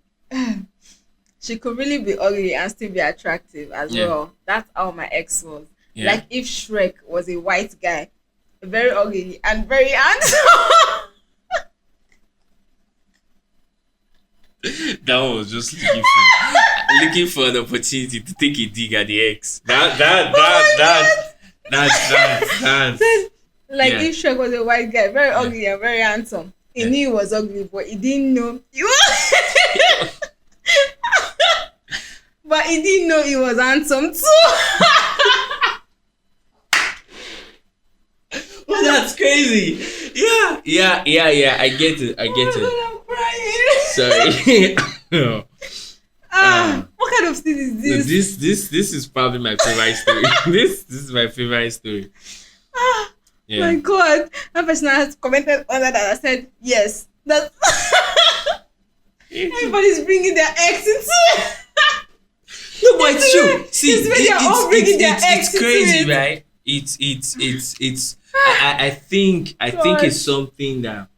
She could really be ugly and still be attractive as Yeah. well. That's how my ex was. Yeah. Like if Shrek was a white guy, very ugly and very handsome. That one was just looking for an opportunity to take a dig at the ex. That Like Yeah. if Shrek was a white guy, very ugly and very handsome. He Yeah. knew he was ugly, but he didn't know he was. But he didn't know he was handsome too. Oh, that's crazy. Yeah. I get it. I'm crying. Sorry. What kind of thing is No, this? this is probably my favorite story. this is my favorite story. Yeah. My God, that person has commented on that. I said yes. That's everybody's bringing their ex into it. No, but it's true. See, It's when they're all bringing their ex it's into crazy, it. right? It's. I think God. it's something that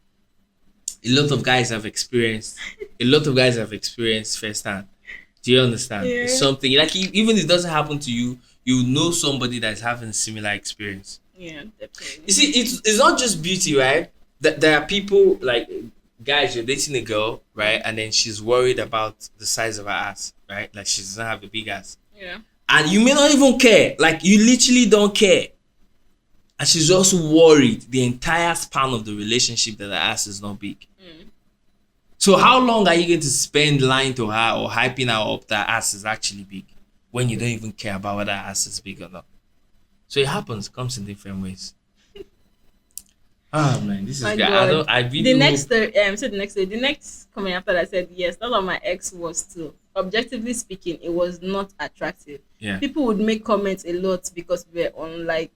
a lot of guys have experienced. A lot of guys have experienced firsthand. Do you understand? Yeah. It's something like even if it doesn't happen to you, you know somebody that's having similar experience. Yeah, definitely. You see, it's not just beauty, right? There are people like guys, you're dating a girl, right? And then she's worried about the size of her ass, right? Like she doesn't have a big ass. Yeah. And you may not even care. Like you literally don't care. And she's also worried the entire span of the relationship that her ass is not big. So how long are you going to spend lying to her or hyping her up that her ass is actually big when you don't even care about whether her ass is big or not? So it happens, comes in different ways. Oh man, this is My good. God. I really The hope- next the next comment after that said yes, that's what my ex was too. Objectively speaking, it was not attractive. Yeah. People would make comments a lot because we're on like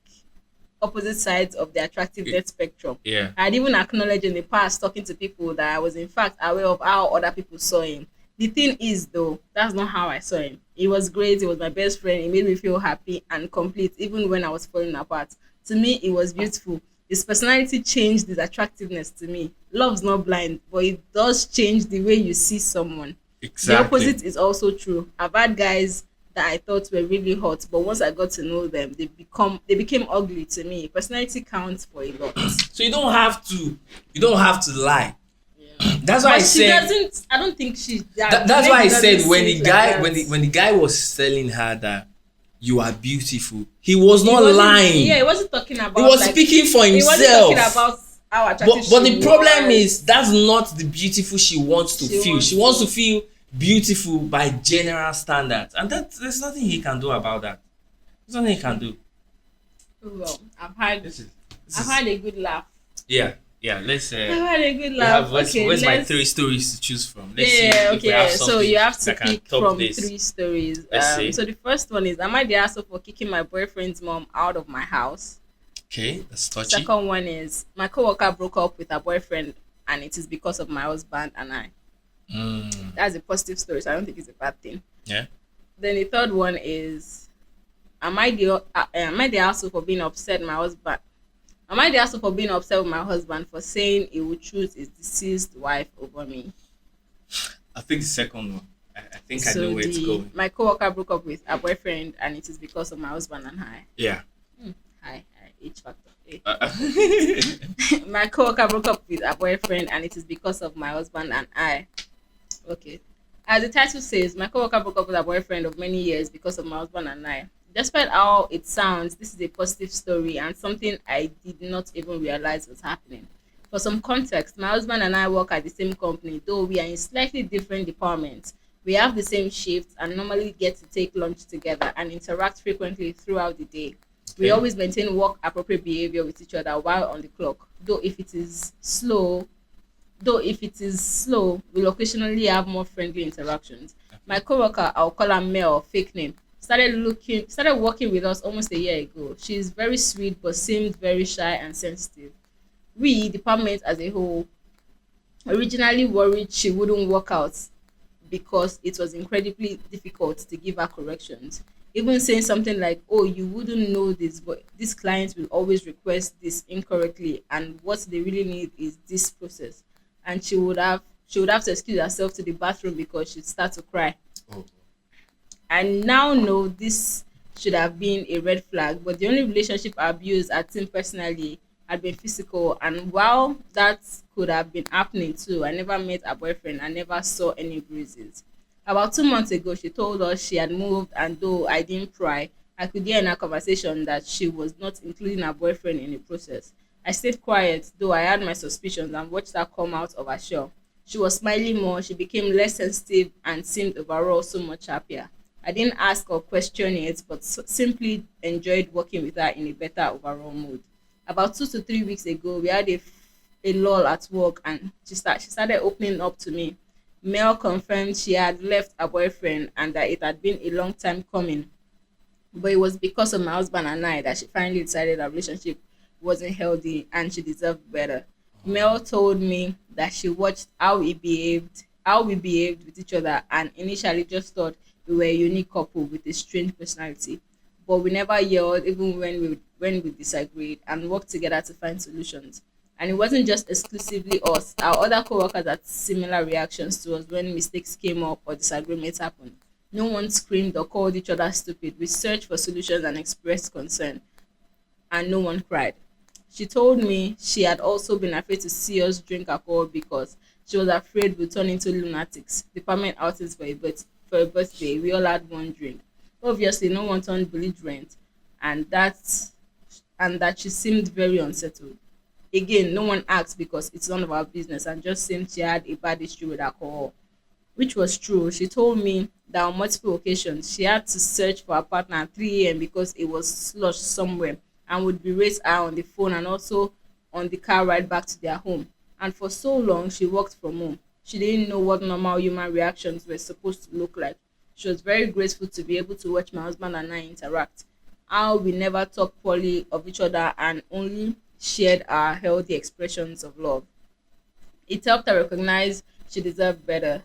opposite sides of the attractiveness spectrum. Yeah. I'd even acknowledged in the past talking to people that I was in fact aware of how other people saw him. The thing is though, that's not how I saw him. He was great, he was my best friend, he made me feel happy and complete even when I was falling apart. To me, it was beautiful. His personality changed his attractiveness to me. Love's not blind, but it does change the way you see someone. Exactly. The opposite is also true. I've had guys that I thought were really hot, but once I got to know them, they became ugly to me. Personality counts for a lot. So you don't have to lie. That's why But I she said doesn't. I don't think she. that's why I said when the the guy when the guy was telling her that you are beautiful, he was not lying. Yeah, he wasn't talking about. He was like, speaking for He himself. wasn't talking about how attractive But she the problem was. is that's not the beautiful she wants to feel. She wants to feel beautiful by general standards, and there's nothing he can do about that. There's nothing he can do. Well, This is this I've is had a good laugh. yeah, yeah. Let's I've had a good we have laugh. Okay, where's my three let's. stories to choose from? Let's see Yeah, if we have okay. So something you have to that can pick top from this. three stories. Let's see. So the first one is, am I the asshole for kicking my boyfriend's mom out of my house? Okay, that's touchy. Second one is, my coworker broke up with her boyfriend and it is because of my husband and I. Mm, That's a positive story, so I don't think it's a bad thing. yeah. Then the third one is, am I the asshole for being upset my husband? Am I the asshole for being upset with my husband for saying he would choose his deceased wife over me? I think the second one. I think I know So where it's the going. my coworker broke up with her boyfriend and it is because of my husband and I. Yeah. Hi, H factor. Eh. Uh, My coworker broke up with her boyfriend and it is because of my husband and I. Okay. As the title says, my coworker broke up with her boyfriend of many years because of my husband and I. Despite how it sounds, this is a positive story and something I did not even realize was happening. For some context, my husband and I work at the same company, though we are in slightly different departments. We have the same shifts and normally get to take lunch together and interact frequently throughout the day. We okay. always maintain work appropriate behavior with each other while on the clock. Though if it is slow, we'll occasionally have more friendly interactions. My coworker, I'll call her Mel, fake name, started working with us almost a year ago. She is very sweet but seemed very shy and sensitive. We, department as a whole, originally worried she wouldn't work out because it was incredibly difficult to give her corrections. Even saying something like, "Oh, you wouldn't know this, but this client will always request this incorrectly, and what they really need is this process." And she would have to excuse herself to the bathroom because she'd start to cry. Oh, I now know this should have been a red flag, but the only relationship I abused at him personally had been physical. And while that could have been happening too, I never met her boyfriend. I never saw any bruises. About 2 months ago, she told us she had moved, and though I didn't pry, I could hear in our conversation that she was not including her boyfriend in the process. I stayed quiet, though I had my suspicions, and watched her come out of her shell. She was smiling more, she became less sensitive, and seemed overall so much happier. I didn't ask or question it, but simply enjoyed working with her in a better overall mood. About 2 to 3 weeks ago, we had a lull at work, and she started opening up to me. Mel confirmed she had left her boyfriend and that it had been a long time coming, but it was because of my husband and I that she finally decided our relationship wasn't healthy and she deserved better. Mel told me that she watched how we behaved with each other, and initially just thought we were a unique couple with a strange personality. But we never yelled, even when we disagreed, and worked together to find solutions. And it wasn't just exclusively us. Our other coworkers had similar reactions to us when mistakes came up or disagreements happened. No one screamed or called each other stupid. We searched for solutions and expressed concern, and no one cried. She told me she had also been afraid to see us drink alcohol because she was afraid we'd turn into lunatics. Department outings for a birthday, we all had one drink. Obviously, no one turned belligerent, and that she seemed very unsettled. Again, no one asked because it's none of our business, and just seemed she had a bad history with alcohol, which was true. She told me that on multiple occasions she had to search for her partner at 3 a.m. because it was slush somewhere and would berate her on the phone and also on the car ride back to their home. And for so long, she worked from home. She didn't know what normal human reactions were supposed to look like. She was very grateful to be able to watch my husband and I interact. How we never talked poorly of each other and only shared our healthy expressions of love. It helped her recognize she deserved better.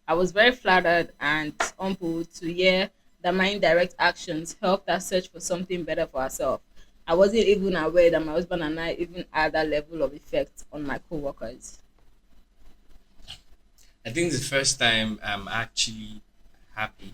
I was very flattered and humbled to hear that my indirect actions helped her search for something better for herself. I wasn't even aware that my husband and I even had that level of effect on my coworkers. I think the first time I'm actually happy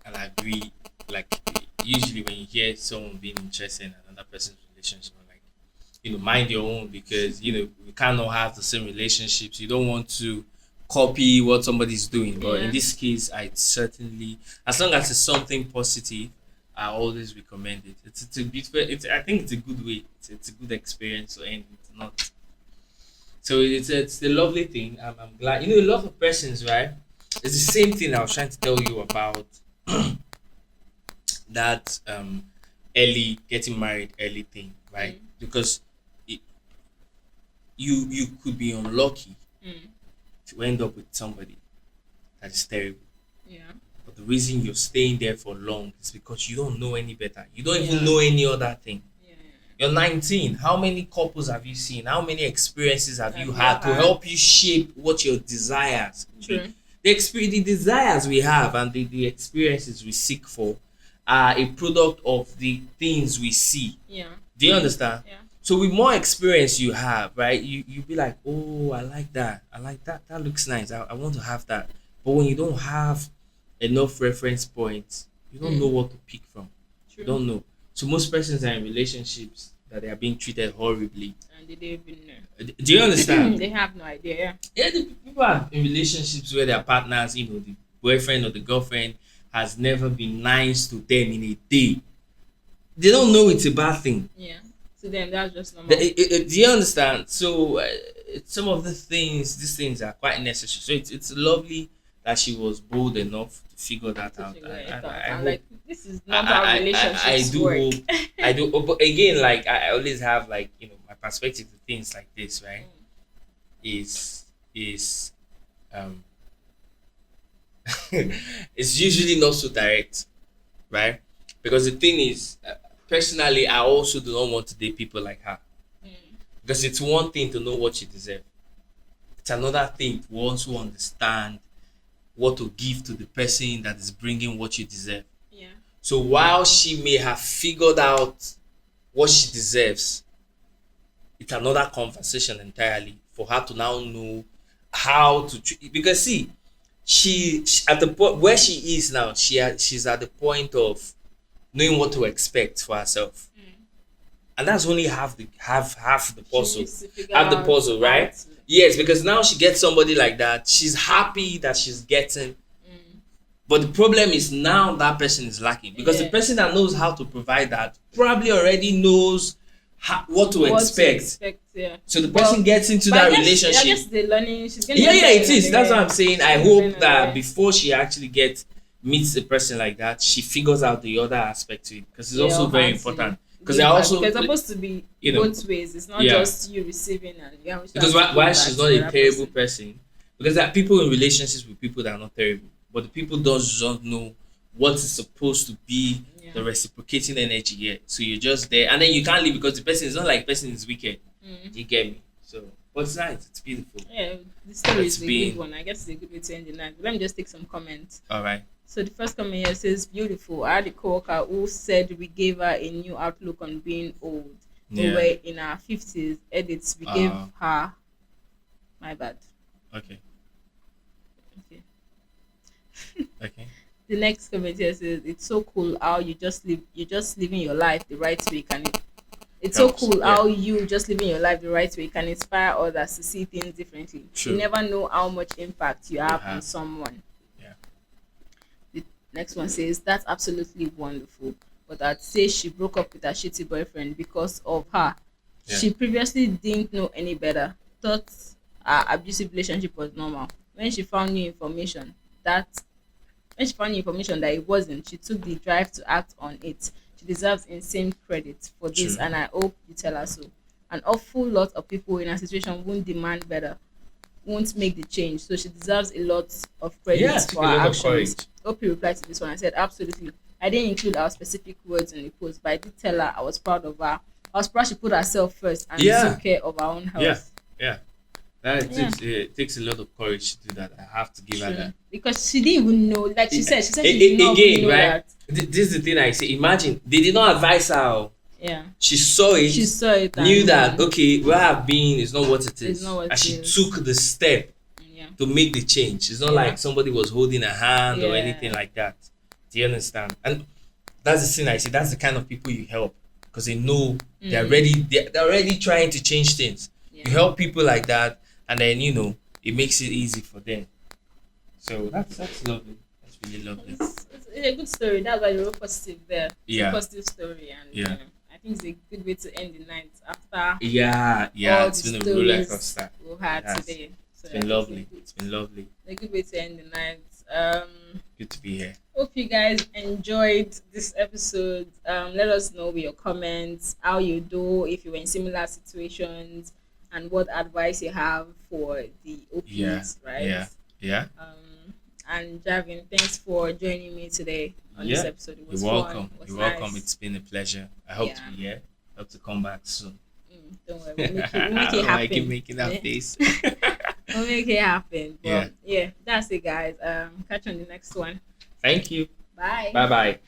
and I agree. Like usually when you hear someone being interested in another person's relationship, like mind your own because we cannot have the same relationships. You don't want to copy what somebody's doing, but in Yeah. this case, I certainly, as long as it's something positive, I always recommend it. It's a beautiful. I think it's a good way. It's a good experience to end. It's not. So it's a lovely thing. I'm glad. A lot of persons, right? It's the same thing I was trying to tell you about that early getting married early thing, right? Mm. Because it, you could be unlucky Mm. to end up with somebody that is terrible. Yeah. But the reason you're staying there for long is because you don't know any better. You don't even Yeah. know any other thing. Yeah. You're 19. How many couples have you seen? How many experiences have you Have you had to had? help you shape what your desires will be? True. The desires we have and the experiences we seek for are a product of the things we see. Yeah. Do you understand? Yeah. So with more experience you have, right, you be like, oh, I like that. I like that. That looks nice. I want to have that. But when you don't have enough reference points, you don't know Mm. what to pick from. You True. don't know. So most persons are in relationships that they are being treated horribly. And they don't even know. Do you understand? They have no idea. Yeah. Yeah, the people are in relationships where their partners, the boyfriend or the girlfriend has never been nice to them in a day. They don't know it's a bad thing. Yeah. To them, that's just normal. Do you understand? So some of these things are quite necessary. So it's lovely that she was bold enough to figure that out. Figure it And out. I And hope like, this is not how I relationships do work. hope I do. But again, like I always have like my perspective to things like this, right? Is um it's usually not so direct, right? Because the thing is, personally, I also do not want to date people like her. Mm. Because it's one thing to know what you deserve. It's another thing to also understand what to give to the person that is bringing what you deserve. Yeah. So while she may have figured out what she deserves, it's another conversation entirely for her to now know how to treat. Because see, she at the point where she is now, she's at the point of knowing what to expect for herself, Mm. and that's only half the She puzzle. needs to figure Half the out puzzle, how right? to- Yes, because now she gets somebody like that. She's happy that she's getting. Mm. But the problem is now that person is lacking because the Yeah. person that knows how to provide that probably already knows what to What to expect. yeah. So the person gets into But that I relationship. guess the learning, she's gonna Yeah, learn it is. on That's the what way. I'm saying. She's I gonna hope learn on the that way. before she actually meets a person like that, she figures out the other aspect to it because it's Yeah, also or very how to important. Because give they're back. also, Because it's supposed to be both ways. It's not yeah. just you receiving and you have to Because give why back she's to not the a other terrible person. Because there are people in relationships with people that are not terrible, but the people don't know what is supposed to be Yeah. the reciprocating energy yet. So you're just there, and then you can't leave because the person is not like person is wicked. Mm. You get me? So, but it's nice. It's beautiful. Yeah, the story It's is a been- good one. I guess it's a good way to end the night. But let me just take some comments. All right. So the first comment here says, "Beautiful." I had a coworker who said we gave her a new outlook on being old. We Yeah. were in our 50s. Edits. We gave her. My bad. Okay. Okay. Okay. The next comment here says, "It's so cool how you're just living your life the right way. It's Helps, so cool yeah. how you just living your life the right way can inspire others to see things differently. True. You never know how much impact you have on have. someone." Yeah. The next one says, "That's absolutely wonderful. But I'd say she broke up with her shitty boyfriend because of her. Yeah. She previously didn't know any better. Thought her abusive relationship was normal. When she found new information that it wasn't, she took the drive to act on it. She deserves insane credit for this, True. and I hope you tell her so. An awful lot of people in her situation won't demand better, won't make the change. So she deserves a lot of credit Yeah, take for a her lot of actions." courage. Hope you replied to this one. I said, "Absolutely. I didn't include our specific words in the post, but I did tell her I was proud of her. I was proud she put herself first and Yeah. took care of her own health." Yeah. Yeah. That Yeah. it takes a lot of courage to do that. I have to give her True. that. Because she didn't even know, like she said she A- did not again, even know right? that. This is the thing I say. Imagine they did not advise her. Oh. Yeah. She saw it. She saw it Knew and, that okay, where I've been is not what it is, It's not what and it she is. took the step Yeah. to make the change. It's not Yeah. like somebody was holding a hand or Yeah. anything like that. Do you understand? And that's the thing I see. That's the kind of people you help because they know they're ready. They're already trying to change things. Yeah. You help people like that, and then it makes it easy for them. So that's lovely. That's really lovely. It's a good story. That's why you're positive there. It's Yeah. a positive story, and Yeah. I think it's a good way to end the night after Yeah, all it's the been a roller stories coaster. we had It has. today. So It's been lovely. It's been lovely. a good way to end the night. Good to be here. Hope you guys enjoyed this episode. Let us know with your comments how you do if you were in similar situations and what advice you have for the Yeah, OPs, right? yeah, yeah, And Javin, thanks for joining me today on this yeah. episode. It You're was fun. welcome. It was You're welcome. nice. It's been a pleasure. I hope to Yeah. be here. Hope to come back soon. Don't worry, we'll make it I keep happen. making that Yeah. face. We'll make it happen. Yeah. But yeah, that's it, guys. Catch you on the next one. Thank you. Bye. Bye bye.